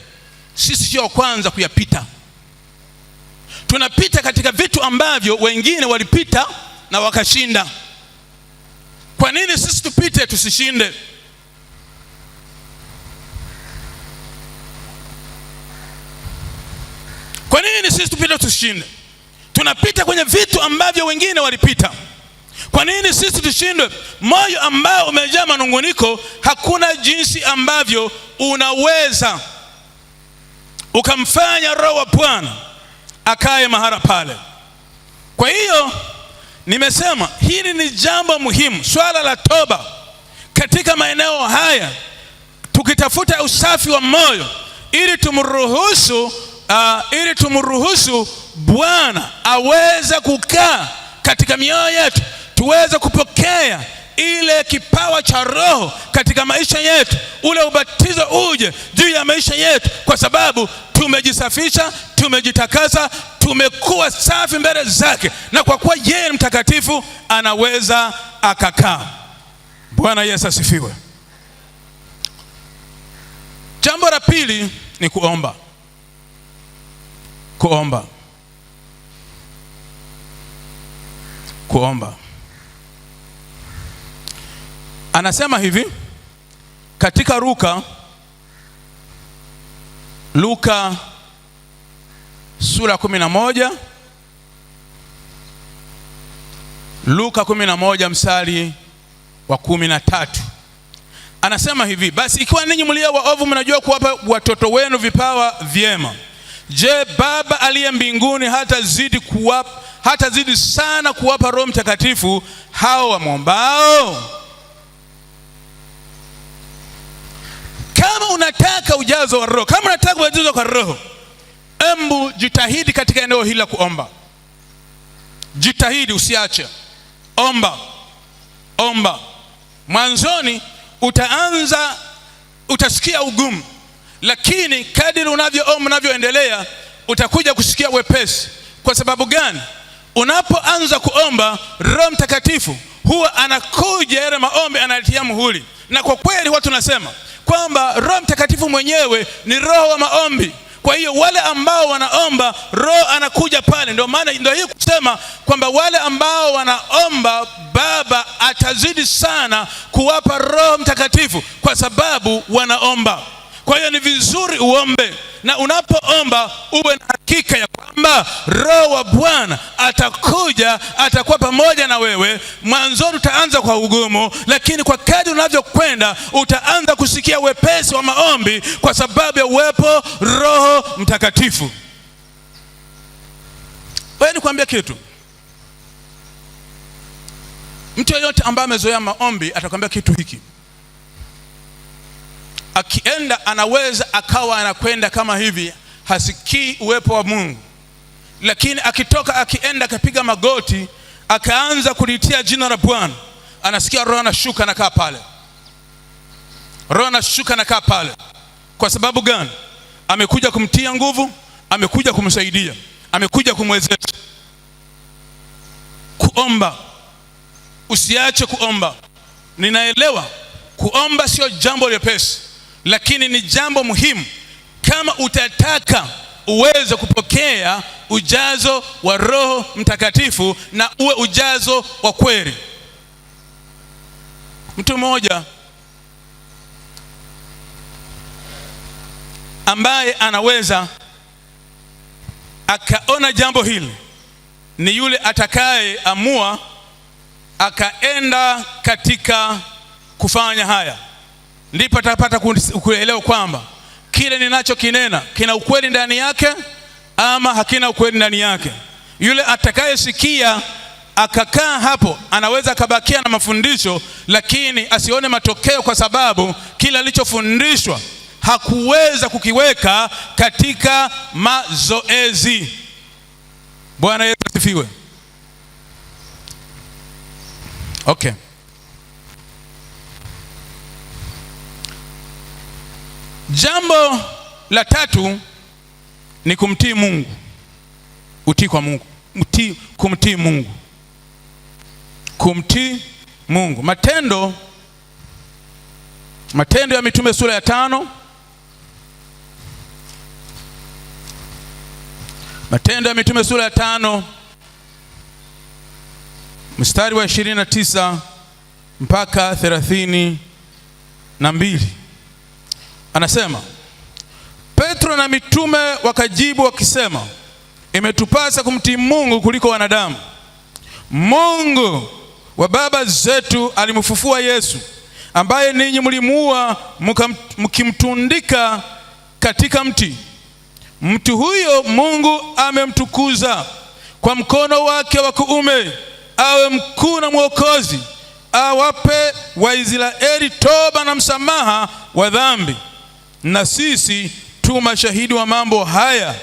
sisi sio kwanza kuyapita. Tunapita katika vitu ambavyo wengine walipita na wakashinda. Kwa nini sisi tupite tusishinde? Kwa nini sisi tupite tusishinde? Tunapita kwenye vitu ambavyo wengine walipita. Kwa nini sisi tushindwe? Moyo ambao umejaa manunguniko, hakuna jinsi ambavyo unaweza ukamfanya Roho wa Bwana akae mahala pale. Kwa hiyo nimesema hili ni jambo muhimu, swala la toba katika maeneo haya, tukitafuta usafi wa moyo ili tumruhusu Bwana aweze kukaa katika mioyo yetu, tuweze kupokea ile kipawa cha Roho katika maisha yetu, ule ubatizo uje juu ya maisha yetu, kwa sababu tumejisafisha, tumejitakasa, tumekuwa safi mbele zake, na kwa kuwa yeye ni mtakatifu anaweza akakaa. Bwana Yesu asifiwe. Jambo la pili ni kuomba. Kuomba. Anasema hivi katika Luka sura 11, Luka 11 mstari wa 13. Anasema hivi, basi ikiwa ninyi mlio waovu mnajua kuwapa watoto wenu vipawa vyema, je, Baba aliye mbinguni hatazidi sana kuwapa Roho Mtakatifu hao wamwombao? Kama unataka ujazo wa Roho, kama unataka ujazo wa Roho, embu jitahidi katika eneo hili la kuomba. Jitahidi, usiache. Omba. Mwanzoni utasikia ugumu, lakini kadiri unavyoendelea utakuja kusikia wepesi. Kwa sababu gani? Unapoanza kuomba, Roho Mtakatifu huwa anakuja yale maombi, anatia muhuri. Na kwa kweli watu tunasema kwamba Roho Mtakatifu mwenyewe ni roho wa maombi. Kwa hiyo wale ambao wanaomba, Roho anakuja pale. Ndio maana ndio hii kusema kwamba wale ambao wanaomba, Baba atazidi sana kuwapa Roho Mtakatifu kwa sababu wanaomba. Kwa hiyo ni vizuri uombe, na unapoomba uwe na hakika ya kwamba Roho wa Bwana atakuja, atakuwa pamoja na wewe. Mwanzoni utaanza kwa ugumu, lakini kwa kadri unavyokwenda utaanza kusikia wepesi wa maombi kwa sababu ya uwepo Roho Mtakatifu. Wewe nikwambia kitu, mtu yeyote ambaye amezoea maombi atakwambia kitu hiki. Akienda anaweza akawa anakwenda kama hivi, hasikii uwepo wa Mungu, lakini akitoka akienda akapiga magoti akaanza kulitia jina la Bwana, anasikia Roho anashuka na kaa pale. Roho anashuka na kaa pale. Kwa sababu gani? Amekuja kumtia nguvu, amekuja kumsaidia, amekuja kumwezesha. Kuomba, usiache kuomba. Ninaelewa kuomba sio jambo lepesi, lakini ni jambo muhimu kama utataka uweze kupokea ujazo wa Roho Mtakatifu na uwe ujazo wa kweli. Mtu mmoja ambaye anaweza akaona jambo hili ni yule atakaye amua akaenda katika kufanya haya. Ndipo atapata kuelewa kwamba kile ninachokinena kina ukweli ndani yake ama hakina ukweli ndani yake. Yule atakayesikia akakaa hapo anaweza akabakia na mafundisho, lakini asione matokeo kwa sababu kila alichofundishwa hakuweza kukiweka katika mazoezi. Bwana Yesu asifiwe. Okay. Jambo la tatu ni kumtii Mungu. Utii kwa Mungu. Kumtii Mungu. Kumtii Mungu. Matendo ya Mitume sura ya 5. Matendo ya Mitume sura ya 5 mstari wa 29 mpaka 32. Anasema, Petro na mitume wakajibu wakisema, imetupasa kumtii Mungu kuliko wanadamu. Mungu wa baba zetu alimfufua Yesu, ambaye ninyi mlimuua mkimtundika katika mti. Mtu huyo Mungu amemtukuza kwa mkono wake wa kuume, awe mkuu na mwokozi, awape Waisraeli toba na msamaha wa dhambi. Na sisi tu mashahidi wa mambo haya,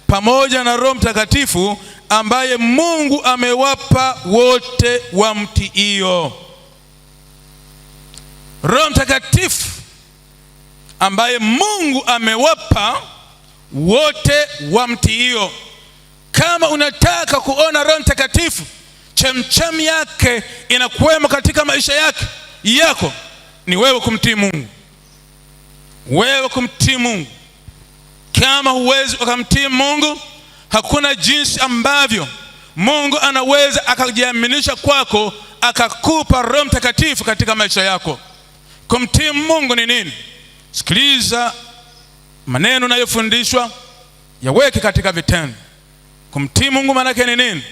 pamoja na Roho Mtakatifu ambaye Mungu amewapa wote wamtiio. Roho Mtakatifu ambaye Mungu amewapa wote wamtiio. Kama unataka kuona Roho Mtakatifu chemchemi yake inakuwemo katika maisha yako, ni wewe kumtii Mungu. Wewe kumtii Mungu. Kama huwezi ukamtii Mungu, hakuna jinsi ambavyo Mungu anaweza akajiaminisha kwako akakupa Roho Mtakatifu katika maisha yako. Kumtii Mungu ni nini? Sikiliza maneno unayofundishwa, yaweke katika vitendo. Kumtii Mungu maana yake ni nini?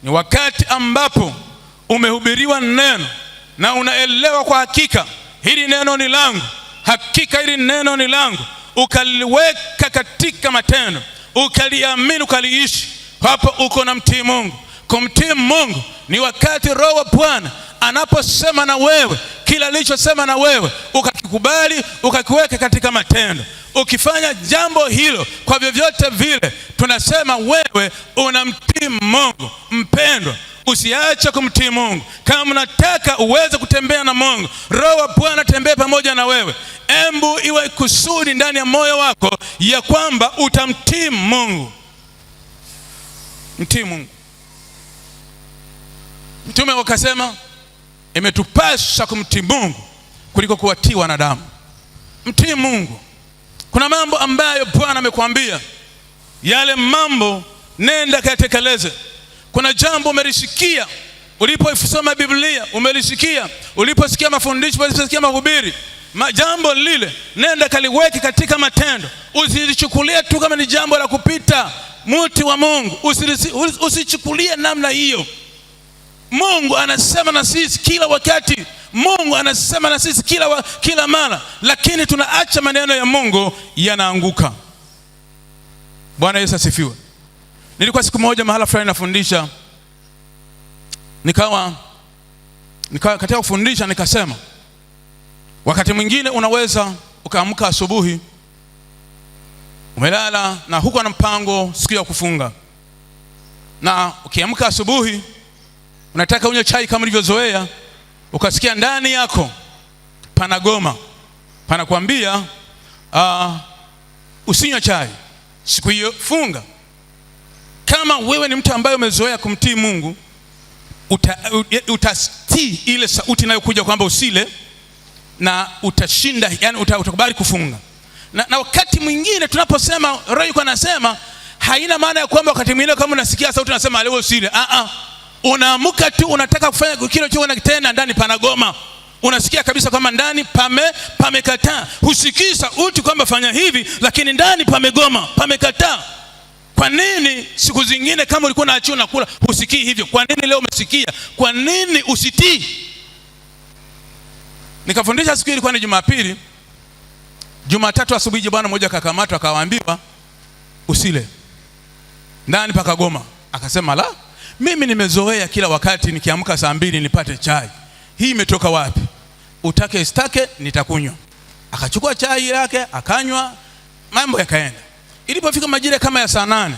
Ni wakati ambapo umehubiriwa neno na unaelewa kwa hakika hili neno ni langu, hakika hili neno ni langu, ukaliweka katika matendo, ukaliamini, ukaliishi, hapo uko na mtii Mungu. Kumtii Mungu ni wakati Roho wa Bwana anaposema na wewe, kila alichosema na wewe ukakikubali, ukakiweka katika matendo. Ukifanya jambo hilo kwa vyovyote vile, tunasema wewe unamtii Mungu. Mpendwa, usiache kumtii Mungu. Kama unataka uweze kutembea na Mungu, Roho wa Bwana tembee pamoja na wewe, embu iwe kusudi ndani ya moyo wako ya kwamba utamtii Mungu. Mtii Mungu. Mtume wakasema imetupasa kumtii Mungu kuliko kuwatii wanadamu. Mtii Mungu. Kuna mambo ambayo Bwana amekwambia, yale mambo nenda katekeleze. Kuna jambo umelisikia uliposoma Biblia, umelisikia uliposikia mafundisho, uliposikia mahubiri, jambo lile nenda kaliweke katika matendo. Usilichukulie tu kama ni jambo la kupita. Mti wa Mungu usichukulie namna hiyo. Mungu anasema na sisi kila wakati, Mungu anasema na sisi kila mara, lakini tunaacha maneno ya Mungu yanaanguka. Bwana Yesu asifiwe. Nilikuwa siku moja mahala fulani nafundisha, nikawa katika kufundisha nikasema, wakati mwingine unaweza ukaamka asubuhi umelala na huko na mpango siku ya kufunga, na ukiamka asubuhi unataka unywe chai kama ulivyozoea, ukasikia ndani yako panagoma, panakwambia usinywe chai siku hiyo, funga. Kama wewe ni mtu ambaye umezoea kumtii Mungu, utatii ile sauti inayokuja kwamba usile, na utashinda, yani utakubali kufunga. Na wakati mwingine tunaposema Roho yuko anasema, haina maana ya kwamba wakati mwingine kama unasikia sauti unasema leo usile. Unaamka tu unataka kufanya kile chochote na tena ndani panagoma. Unasikia kabisa kwamba ndani pamekataa. Husikii sauti kwamba fanya hivi, lakini ndani pamegoma, pamekataa. Kwa nini siku zingine kama ulikuwa unaachiwa na kula husikii hivyo? Kwa nini leo umesikia? Kwa nini usitii? Nikafundisha siku ilikuwa ni Jumapili. Jumatatu asubuhi bwana mmoja akakamatwa akawaambiwa usile. Ndani pakagoma. Akasema la, mimi nimezoea kila wakati nikiamka saa 2 nipate chai. Hii imetoka wapi? Utake istake nitakunywa. Akachukua chai yake akanywa, mambo yakaenda. Ilipofika majira kama ya saa 8,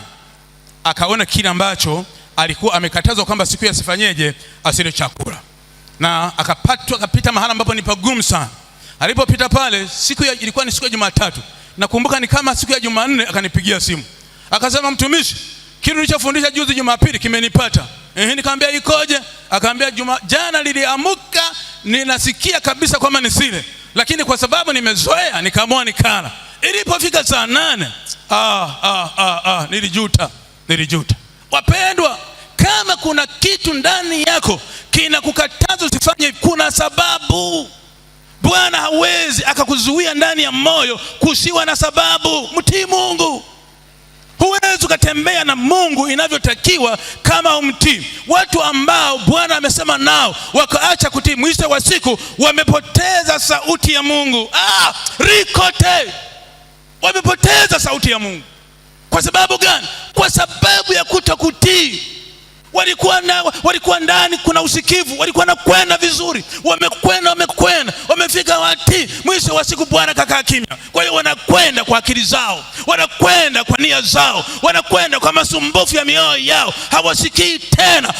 akaona kile ambacho alikuwa amekatazwa kwamba siku ya sifanyeje, asile chakula. Na akapita mahala ambapo ni pagumu sana. Alipopita pale, ilikuwa ni siku ya Jumatatu. Nakumbuka ni kama siku ya Jumanne akanipigia simu. Akasema, mtumishi, kile nilichofundisha juzi Jumapili kimenipata. Nikamwambia ikoje? Akaambia jana niliamka ninasikia kabisa kwamba nisile, lakini kwa sababu nimezoea nikaamua nikala. Ilipofika saa 8, nilijuta. Wapendwa, kama kuna kitu ndani yako kinakukataza usifanye, kuna sababu. Bwana hawezi akakuzuia ndani ya moyo kusiwa na sababu. Mtii Mungu. Huwezi ukatembea na Mungu inavyotakiwa kama umtii. Watu ambao Bwana amesema nao wakaacha kutii, mwisho wa siku wamepoteza sauti ya Mungu. Rikote. Wamepoteza sauti ya Mungu. Kwa sababu gani? Kwa sababu ya kutokutii. Walikuwa ndani kuna usikivu, walikuwa nakwenda vizuri, wamekwenda, Ikafika wakati mwisho wa siku Bwana kakaa kimya. Kwa hiyo wanakwenda kwa akili zao, wanakwenda kwa nia zao, wanakwenda kwa masumbufu ya mioyo yao. Hawasikii tena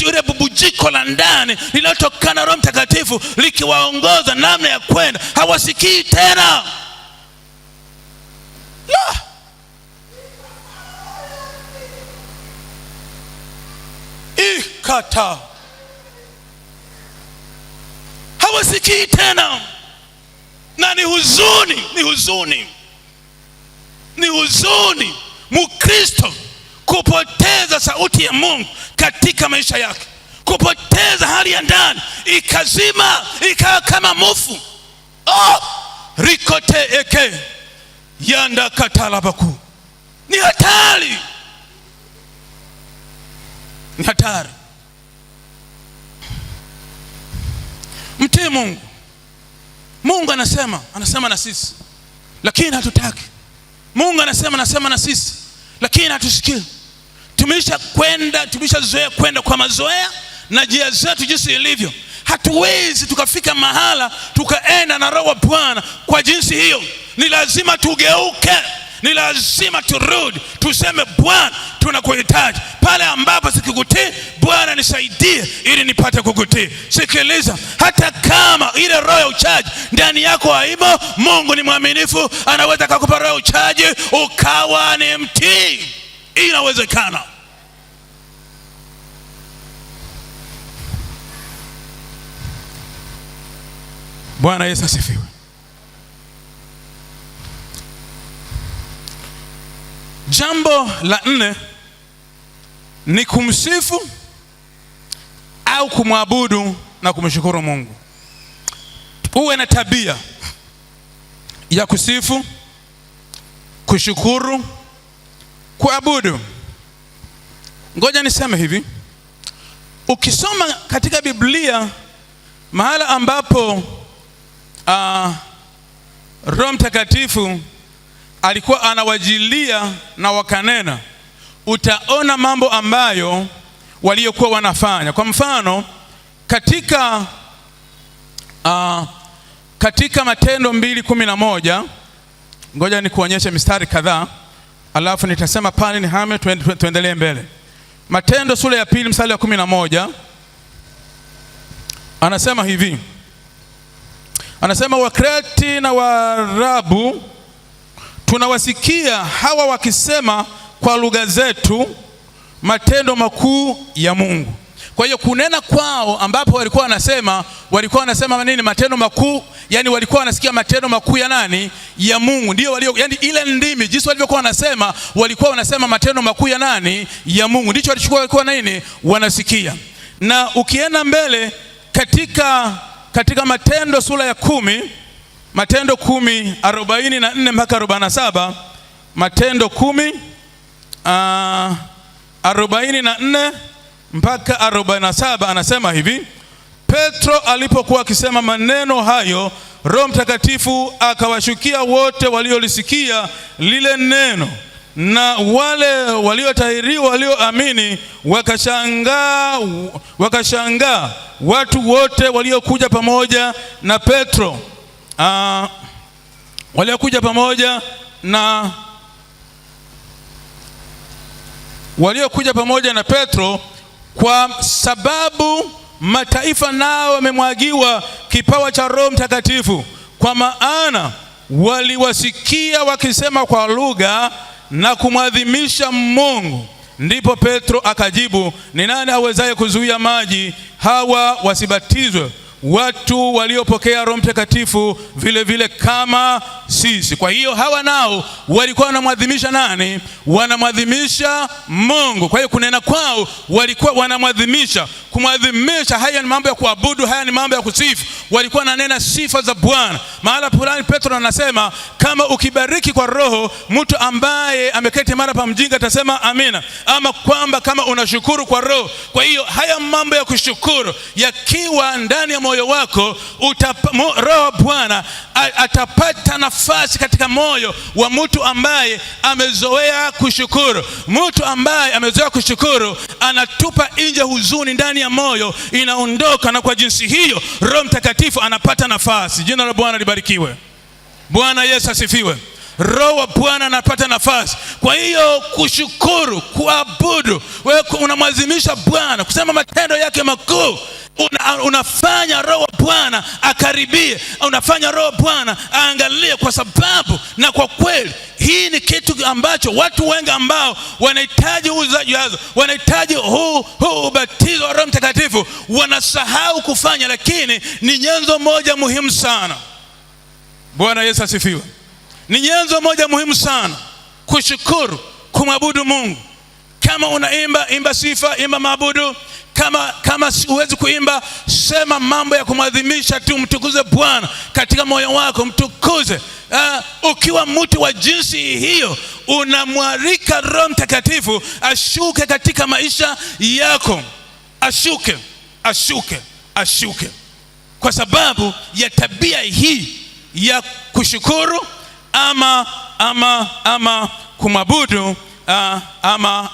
ule bubujiko la ndani linalotokana Roho Mtakatifu likiwaongoza namna ya kwenda. Hawasikii tena. La! Ikata. Hawasikii tena. Na ni huzuni Mkristo kupoteza sauti ya Mungu katika maisha yake, kupoteza hali ya ndani, ikazima, ikawa kama mufu. Rikote eke yanda katalabaku. Ni hatari. Ni hatari. Mtii Mungu. Mungu anasema na sisi, lakini hatutaki. Mungu anasema na sisi, lakini hatusikii. Tumeshazoea kwenda kwa mazoea na njia zetu jinsi ilivyo. Hatuwezi tukafika mahala tukaenda na Roho wa Bwana kwa jinsi hiyo. Ni lazima tugeuke. Ni lazima turudi, tuseme Bwana, tunakuhitaji. Pale ambapo sikikutii, Bwana nisaidie ili nipate kukutii. Sikiliza, hata kama ile roho ya uchaji ndani yako haimo, Mungu ni mwaminifu, anaweza kukupa roho ya uchaji ukawa ni mtii. Inawezekana. Bwana Yesu asifiwe. Jambo la 4 ni kumsifu au kumwabudu na kumshukuru Mungu. Uwe na tabia ya kusifu, kushukuru, kuabudu. Ngoja niseme hivi. Ukisoma katika Biblia mahala ambapo Roho Mtakatifu alikuwa anawajilia na wakanena, utaona mambo ambayo waliokuwa wanafanya. Kwa mfano katika Matendo 2:11, ngoja nikuonyeshe mistari kadhaa alafu nitasema pale nihame tuendelee mbele. Matendo sura ya 2 mstari wa 11 anasema hivi. Anasema Wakreti na Waarabu tunawasikia hawa wakisema kwa lugha zetu matendo makuu ya Mungu. Kwa hiyo kunena kwao ambapo walikuwa wanasema nini? Matendo makuu. Yani walikuwa wanasikia matendo makuu ya nani? Ya Mungu. Ndio yani ile ndimi jinsi walivyokuwa wanasema, walikuwa wanasema matendo makuu ya nani? Ya Mungu. Ndicho walikuwa nini? Wanasikia. Na ukienda mbele katika Matendo sura ya 10, Matendo 10:44 mpaka 47, Matendo 10:44 mpaka 47 anasema hivi. Petro alipokuwa akisema maneno hayo, Roho Mtakatifu akawashukia wote waliolisikia lile neno, na wale waliotahiriwa walioamini wakashangaa watu wote waliokuja pamoja na Petro. Waliokuja pamoja na Petro, kwa sababu mataifa nao wamemwagiwa kipawa cha Roho Mtakatifu, kwa maana waliwasikia wakisema kwa lugha na kumwadhimisha Mungu. Ndipo Petro akajibu, ni nani awezaye kuzuia maji hawa wasibatizwe, watu waliopokea Roho Mtakatifu vile vile kama sisi? Kwa hiyo hawa nao walikuwa wanamwadhimisha nani? Wanamwadhimisha Mungu. Kwa hiyo kunena kwao walikuwa wanamwadhimisha. Kumwadhimisha, haya ni mambo ya kuabudu, haya ni mambo ya kusifu. Walikuwa wananena sifa za Bwana. Mahala fulani Petro anasema, kama ukibariki kwa Roho mtu ambaye ameketi mara pa mjinga atasema amina, ama kwamba kama unashukuru kwa Roho. Kwa hiyo haya mambo ya kushukuru yakiwa ndani ya moyo wako, Roho Bwana atapata nafasi nafasi katika moyo wa mtu ambaye amezoea kushukuru. Mtu ambaye amezoea kushukuru anatupa nje huzuni ndani ya moyo, inaondoka, na kwa jinsi hiyo Roho Mtakatifu anapata nafasi. Jina la Bwana libarikiwe. Bwana Yesu asifiwe. Roho wa Bwana anapata nafasi. Kwa hiyo kushukuru, kuabudu, wewe unamwazimisha Bwana, kusema matendo yake makuu, unafanya Roho wa Bwana akaribie, unafanya Roho wa Bwana aangalie, kwa sababu na kwa kweli hii ni kitu ambacho watu wengi ambao wanahitaji ujazo, wanahitaji huu ubatizo wa Roho Mtakatifu wanasahau kufanya, lakini ni nyenzo moja muhimu sana. Bwana Yesu asifiwe. Ni nyenzo moja muhimu sana, kushukuru, kumwabudu Mungu. Kama unaimba, imba sifa, imba maabudu. Kama huwezi kuimba, sema mambo ya kumwadhimisha tu, mtukuze Bwana katika moyo wako, mtukuze. Ukiwa mtu wa jinsi hiyo, unamwalika Roho Mtakatifu ashuke katika maisha yako. Ashuke kwa sababu ya tabia hii ya kushukuru ama kumwabudu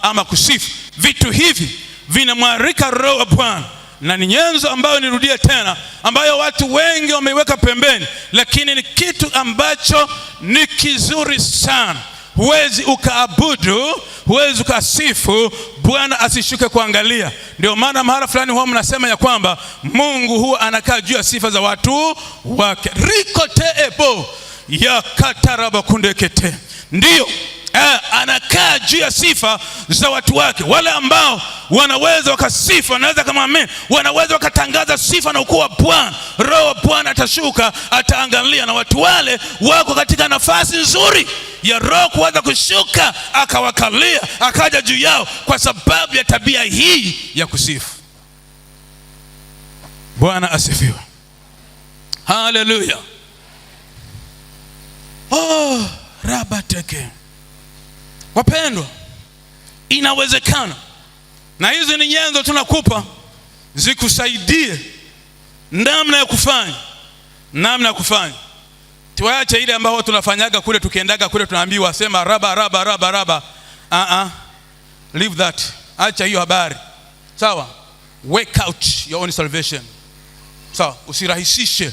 ama kusifu. Vitu hivi vinamwalika Roho wa Bwana, na ni nyenzo ambayo, nirudie tena, ambayo watu wengi wameiweka pembeni, lakini ni kitu ambacho ni kizuri sana. Huwezi ukaabudu, huwezi ukasifu Bwana asishuke kuangalia. Ndio maana mahala fulani huwa mnasema ya kwamba Mungu huwa anakaa juu ya sifa za watu wake. Rikoteebo ya kataraba kundekete. Ndiyo, anakaa juu ya sifa za watu wake. Wale ambao wanaweza wakasifu, wanaweza kama amen, wanaweza wakatangaza sifa na ukuu wa Bwana, Roho wa Bwana atashuka, ataangalia, na watu wale wako katika nafasi nzuri ya Roho kuweza kushuka akawakalia, akaja juu yao, kwa sababu ya tabia hii ya kusifu. Bwana asifiwe. Haleluya. Rabateke. Wapendwa, inawezekana, na hizi ni nyenzo tunakupa zikusaidie namna ya kufanya. Tuache ile ambao tunafanyaga kule, tukiendaga kule tunaambiwa sema raba. Leave that. Acha hiyo habari. Sawa? Work out your own salvation. Sawa? Usirahisishe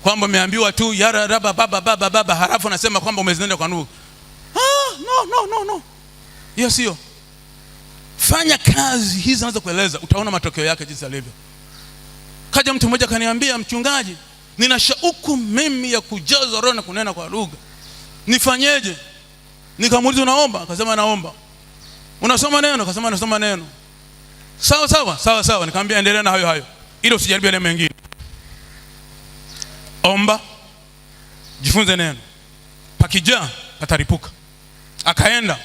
kwamba umeambiwa tu yara raba baba halafu nasema kwamba umezinenda kwa nuru. No. Hiyo sio. Fanya kazi hizi naanza kueleza, utaona matokeo yake jinsi yalivyo. Kaja mtu mmoja kaniambia, mchungaji, nina shauku mimi ya kujaza Roho na kunena kwa lugha, nifanyeje? Nikamuuliza, unaomba? Akasema naomba. Unasoma neno? Akasema nasoma neno. Sawa. Nikamwambia endelea na hayo ili usijaribie neno mengine. Omba, jifunze neno, pakijaa pataripuka. Akaenda.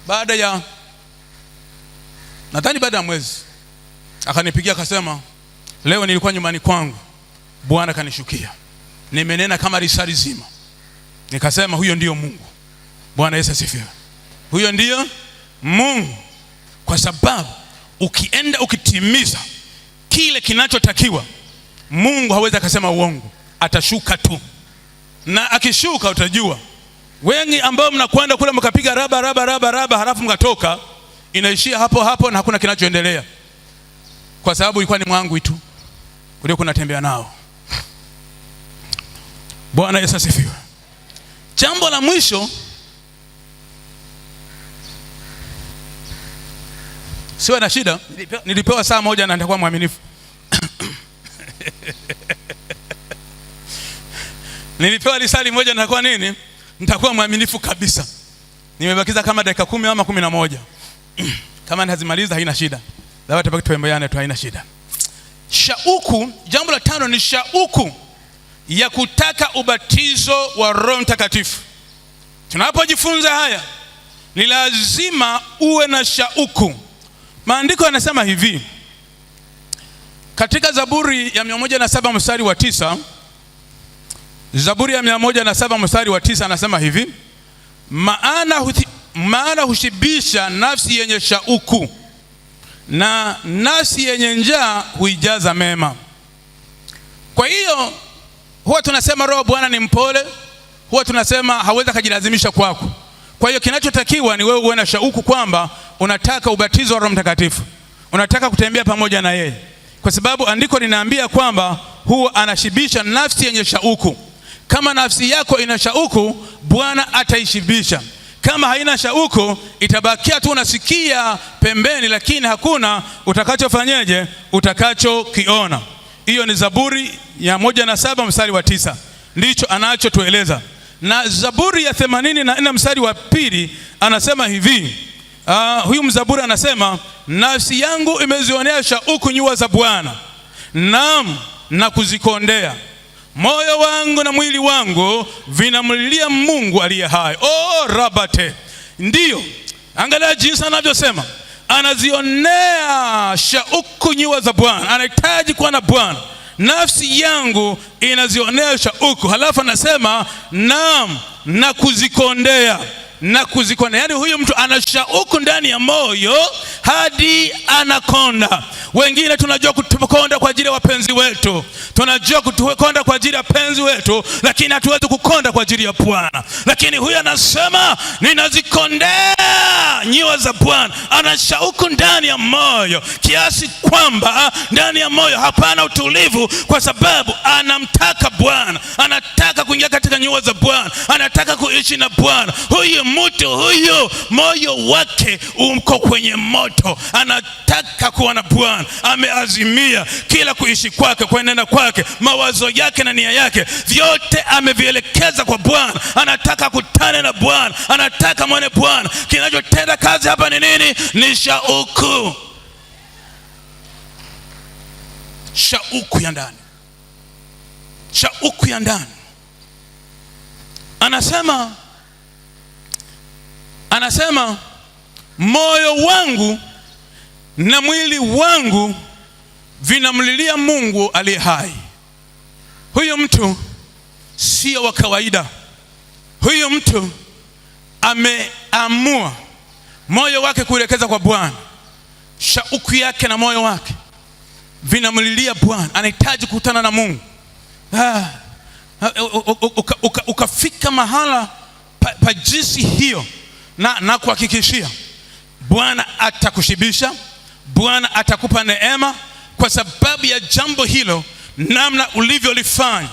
Baada ya mwezi akanipigia, akasema, leo nilikuwa nyumbani kwangu, Bwana kanishukia, nimenena kama risali zima. Nikasema huyo ndiyo Mungu. Bwana Yesu asifiwe. Huyo ndiyo Mungu, kwa sababu ukienda ukitimiza kile kinachotakiwa, Mungu hawezi akasema uongo, atashuka tu. Na akishuka utajua. Wengi ambao mnakwenda kule mkapiga raba halafu mkatoka, inaishia hapo na hakuna kinachoendelea, kwa sababu ilikuwa ni mwangu tu ulio kunatembea nao. Bwana Yesu asifiwe. Jambo la mwisho, siwe na shida, nilipewa saa moja na nitakuwa mwaminifu. Nilipewa risali moja na kwa nini? Nitakuwa mwaminifu kabisa. Nimebakiza kama dakika 10 ama 11. Kama nazimaliza haina shida. Dawa tabaki tuembeane tu, haina shida. Shauku, jambo la 5 ni shauku ya kutaka ubatizo wa Roho Mtakatifu. Tunapojifunza haya, ni lazima uwe na shauku. Maandiko yanasema hivi, katika Zaburi ya 107 mstari wa 9, Zaburi ya 107 mstari wa 9 anasema hivi, maana hushibisha nafsi yenye shauku, na nafsi yenye njaa huijaza mema. Kwa hiyo Huwa tunasema Roho Bwana ni mpole, huwa tunasema hawezi kujilazimisha kwako. Kwa hiyo kinachotakiwa ni wewe uwe na shauku kwamba unataka ubatizo wa Roho Mtakatifu, unataka kutembea pamoja na yeye, kwa sababu andiko linaambia kwamba huwa anashibisha nafsi yenye shauku. Kama nafsi yako ina shauku, Bwana ataishibisha. Kama haina shauku, itabakia tu unasikia pembeni, lakini hakuna utakachofanyeje, utakachokiona. Hiyo ni Zaburi ya 107 mstari wa 9, ndicho anachotueleza. Na Zaburi ya 84 mstari wa 2 anasema hivi, huyu mzaburi anasema, nafsi yangu imezionea shauku nyua za Bwana, naam, na kuzikondea. Moyo wangu na mwili wangu vinamlilia Mungu aliye hai. Oh rabate. Ndiyo, angalia jinsi anavyosema, anazionea shauku nyua za Bwana, anahitaji kuwa na Bwana. Nafsi yangu inazionea shauku, halafu anasema naam, na kuzikondea. Na kuzikondea, yani huyu mtu ana shauku ndani ya moyo hadi anakonda. Wengine tunajua kukonda kwa ajili ya wapenzi wetu, tunajua kukonda kwa ajili ya penzi wetu, lakini hatuwezi kukonda kwa ajili ya Bwana. Lakini huyu anasema ninazikondea nyua za Bwana. Ana shauku ndani ya moyo kiasi kwamba ndani ya moyo hapana utulivu, kwa sababu anamtaka Bwana, anataka kuingia katika nyua za Bwana, anataka kuishi na Bwana. Huyu mtu huyu moyo wake uko kwenye moto, anataka kuwa na Bwana. Ameazimia kila kuishi kwake, kuenenda kwake, mawazo yake na nia yake vyote amevielekeza kwa Bwana. Anataka kutane na Bwana, anataka muone Bwana. Kinachotenda kazi hapa ni nini? Ni shauku. Shauku ya ndani, shauku ya ndani. Anasema moyo wangu na mwili wangu vinamlilia Mungu aliye hai. Huyu mtu sio wa kawaida. Huyu mtu ameamua moyo wake kuelekeza kwa Bwana. Shauku yake na moyo wake vinamlilia Bwana, anahitaji kukutana na Mungu. Ukafika mahala pa jinsi hiyo, na kuhakikishia Bwana atakushibisha, Bwana atakupa neema kwa sababu ya jambo hilo, namna ulivyolifanya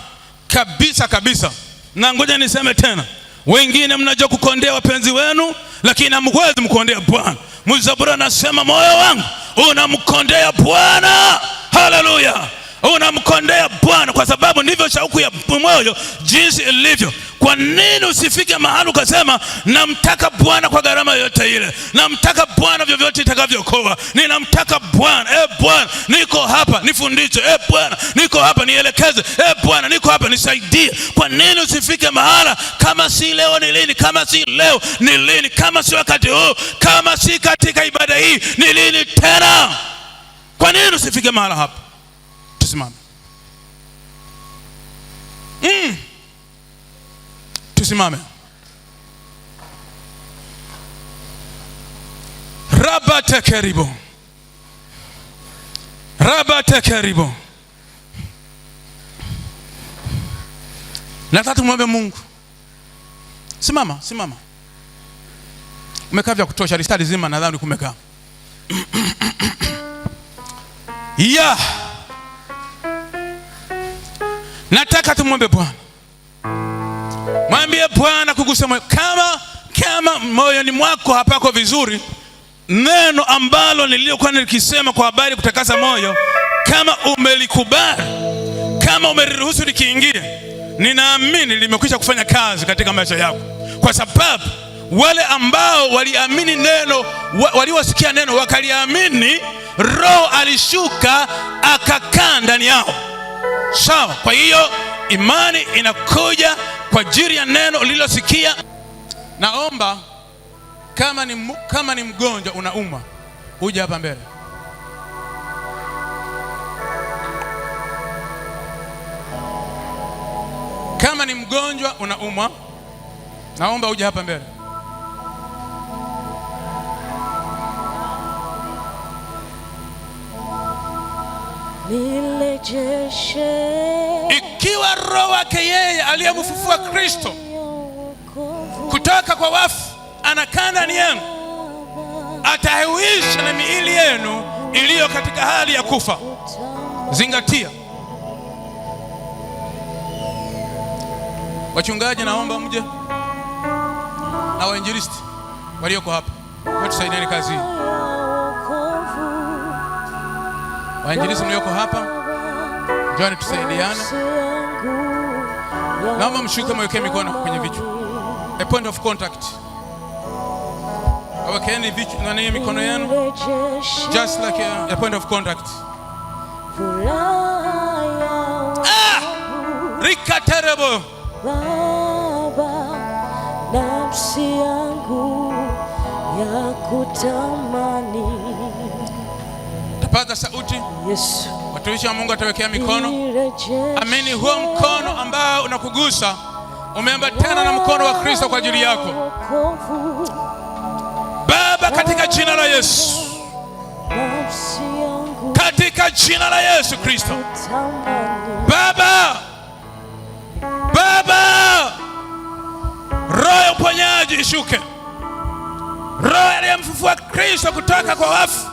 kabisa kabisa. Na ngoja niseme tena, wengine mnajua kukondea wapenzi wenu, lakini hamwezi mkondea Bwana. Mzaburi anasema moyo wangu unamkondea Bwana. Haleluya. Unamkondea Bwana, kwa sababu ndivyo shauku ya moyo jinsi ilivyo. Kwa nini usifike mahali ukasema namtaka Bwana kwa gharama yote ile, namtaka Bwana vyovyote itakavyokuwa, ninamtaka Bwana. Bwana niko hapa nifundishe, Bwana niko hapa nielekeze, Bwana niko hapa nisaidie. Kwa nini usifike mahala, kama si leo ni lini? Kama si leo ni lini? Kama si wakati huu, kama si katika ibada hii ni lini tena? Kwa nini usifike mahala hapa? Tusimame. Tusimame. Rabate karibu. Rabate karibu. Nataka tumwombe Mungu. Simama. Umekaa vya kutosha, risali zima nadhani kumekaa. Yeah. Nataka tumwombe Bwana. Mwambie Bwana kugusa moyo. Kama moyoni mwako hapako vizuri, neno ambalo niliokuwa nikisema kwa habari kutakasa moyo, kama umelikubali, kama umeliruhusu likiingie, ninaamini limekwisha kufanya kazi katika maisha yako. Kwa sababu wale ambao waliamini neno, waliosikia neno wakaliamini, Roho alishuka akakaa ndani yao. Sawa. Kwa hiyo imani inakuja kwa ajili ya neno ulilosikia. Naomba kama ni mgonjwa unauma, uje hapa mbele. Kama ni mgonjwa unaumwa, naomba uje hapa mbele. ikiwa roho wake yeye aliyemfufua Kristo kutoka kwa wafu anakaa ndani yenu, atahuisha na miili yenu iliyo katika hali ya kufa. Zingatia. Wachungaji, naomba mje na wainjilisti walioko hapa, watusaidieni kazi hii. Wainjilisti mlioko hapa, njoni tusaidiane. Naomba mshuke, mwekee mikono kwenye vichwa. A point of contact. Awekeni vichwa na nini mikono yenu, just like a point of contact. Rikaterebo. Baba, nafsi yangu ya kutamani. Tapaza sauti. Yesu. Watumishi wa Mungu atawekea mikono. Amini, huo mkono ambao unakugusa umeambatana na mkono wa Kristo kwa ajili yako. Baba, katika jina la Yesu, katika jina la Yesu Kristo, Baba, roho ya uponyaji ishuke. Roho aliyemfufua Kristo kutoka kwa wafu,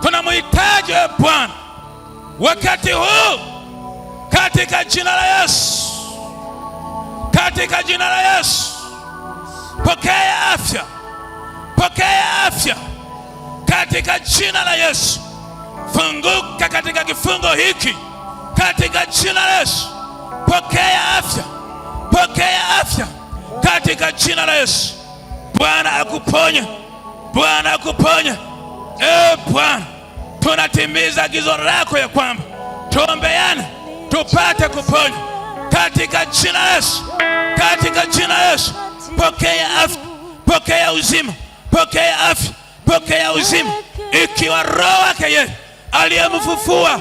tunamhitaji wewe Bwana wakati huu, katika jina la Yesu, katika jina la Yesu. Pokea afya, pokea afya katika jina la Yesu. Funguka katika kifungo hiki katika jina la Yesu. Pokea afya, pokea afya katika jina la Yesu. Bwana akuponye, Bwana akuponye. Bwana, tunatimiza agizo lako ya kwamba tuombeane tupate kuponya katika jina la Yesu, katika jina la Yesu. Pokea afya, pokea uzima, pokea afya, pokea uzima. Ikiwa roho wake yeye aliyemfufua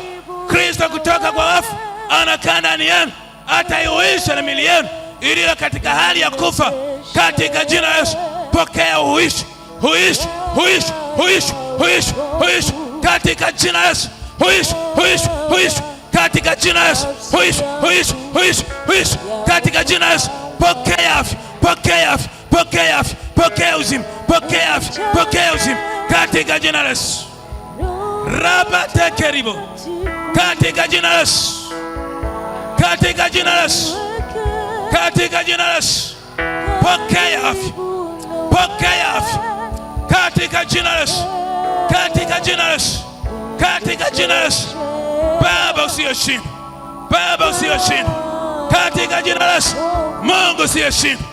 Kristo kutoka kwa wafu anakaa ndani yenu, ataihuisha na miili yenu iliyo katika hali ya kufa katika jina la Yesu. Pokea uhuishi, huishi, huishi, huishi, huishi, huishi katika jina la Yesu. Huishi, huishi, huishi katika jina la Yesu. Huishi, huishi, huishi, huishi katika jina la Yesu. Pokea afya, pokea afya, pokea afya, pokea uzima, pokea afya, pokea uzima katika jina la Yesu. Rabate keribo katika jina la Yesu, katika jina la Yesu, katika jina la Yesu. Pokea afya, pokea afya katika jina la Yesu, katika jina la Yesu, katika jina la Yesu. Baba usiyeshinda, Baba usiyeshinda katika jina la Yesu. Mungu usiyeshinda,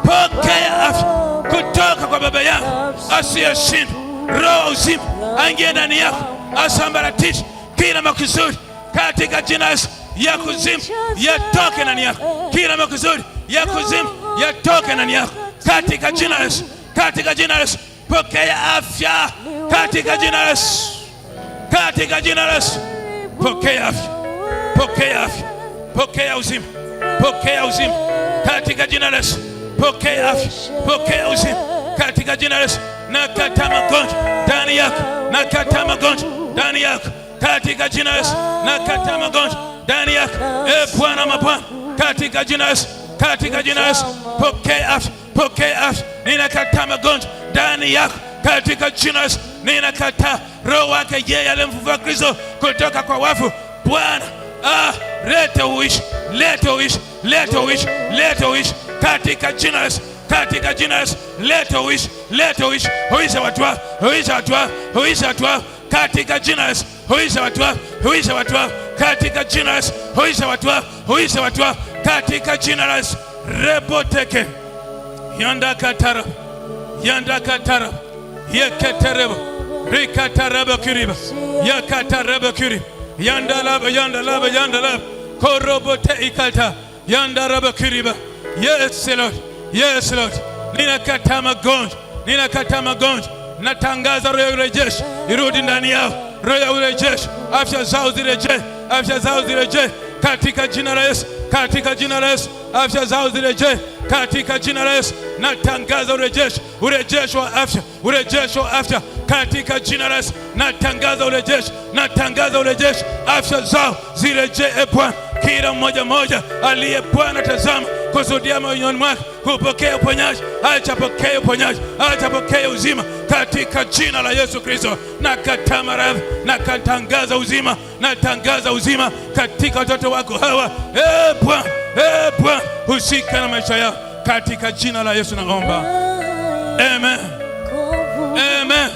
pokea afya kutoka kwa baba yangu asiyeshinda. Roho uzima aingie ndani yako, asambaratishe kila makusudi katika jina la Yesu. Ya kuzimu yatoke ndani yako, kila makusudi ya kuzimu yatoke ndani yako katika jina la Yesu, katika jina la Yesu. Pokea afya katika jina la Yesu, katika jina la Yesu. Pokea afya, pokea afya, pokea uzima, pokea uzima katika jina la Yesu. Pokea afya, pokea uzima katika jina la Yesu. Nakataa magonjwa ndani yako, nakataa magonjwa ndani yako katika jina la Yesu. Nakataa magonjwa ndani yako, Bwana mabwana, katika jina la Yesu, katika jina la Yesu. Pokea afya, pokea afya. Ninakataa magonjwa ndani yako katika jina la Yesu. Ninakataa roho wake yeye aliyemfufua Kristo kutoka kwa wafu. Bwana, leta uishi, leta uishi, leta uishi, leta uishi katika jina la Yesu, katika jina la Yesu. Leta uishi, leta uishi. Huisha watu wao, huisha watu wao, huisha watu wao katika jina la Yesu. Huisha watu wao, huisha watu wao katika jina la Yesu. Huisha watu wao, huisha watu wao katika jina la Yesu. Reboteke yanda katara, yanda katara, yeketerebo, rikatarabo kiriba, yakatarabo kiriba, yanda laba, yanda laba, yanda laba, korobote ikata, yanda rabo kiriba. Yes Lord, yes Lord. Ninakataa magonjwa, ninakataa magonjwa. Natangaza roho ya urejesho irudi ndani yao, roho ya urejesho, afya zao zirejee, afya zao zirejee katika jina la Yesu, katika jina la Yesu. Afya zao zirejee katika jina la Yesu. Natangaza urejesho, urejesho wa afya, urejesho wa afya katika jina la Yesu. Natangaza urejesho, natangaza urejesho, afya zao zirejee Bwana kila mmoja aliye Bwana tazama kusudia moyoni mwake kupokea uponyaji, achapokee uponyaji, achapokee uzima katika jina la Yesu Kristo. Na kataa maradhi, na katangaza uzima, na tangaza uzima katika watoto wako hawa. Bwana, husika na maisha yao katika jina la Yesu naomba. Amen. Amen.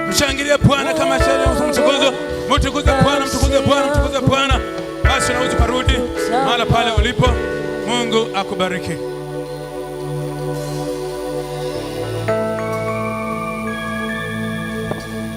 Mshangilie Bwana kama sheria mtukuzo. Mtukuze Bwana, mtukuze Bwana, mtukuze Bwana. Basi unaweza kurudi mahali pale ulipo. Mungu akubariki.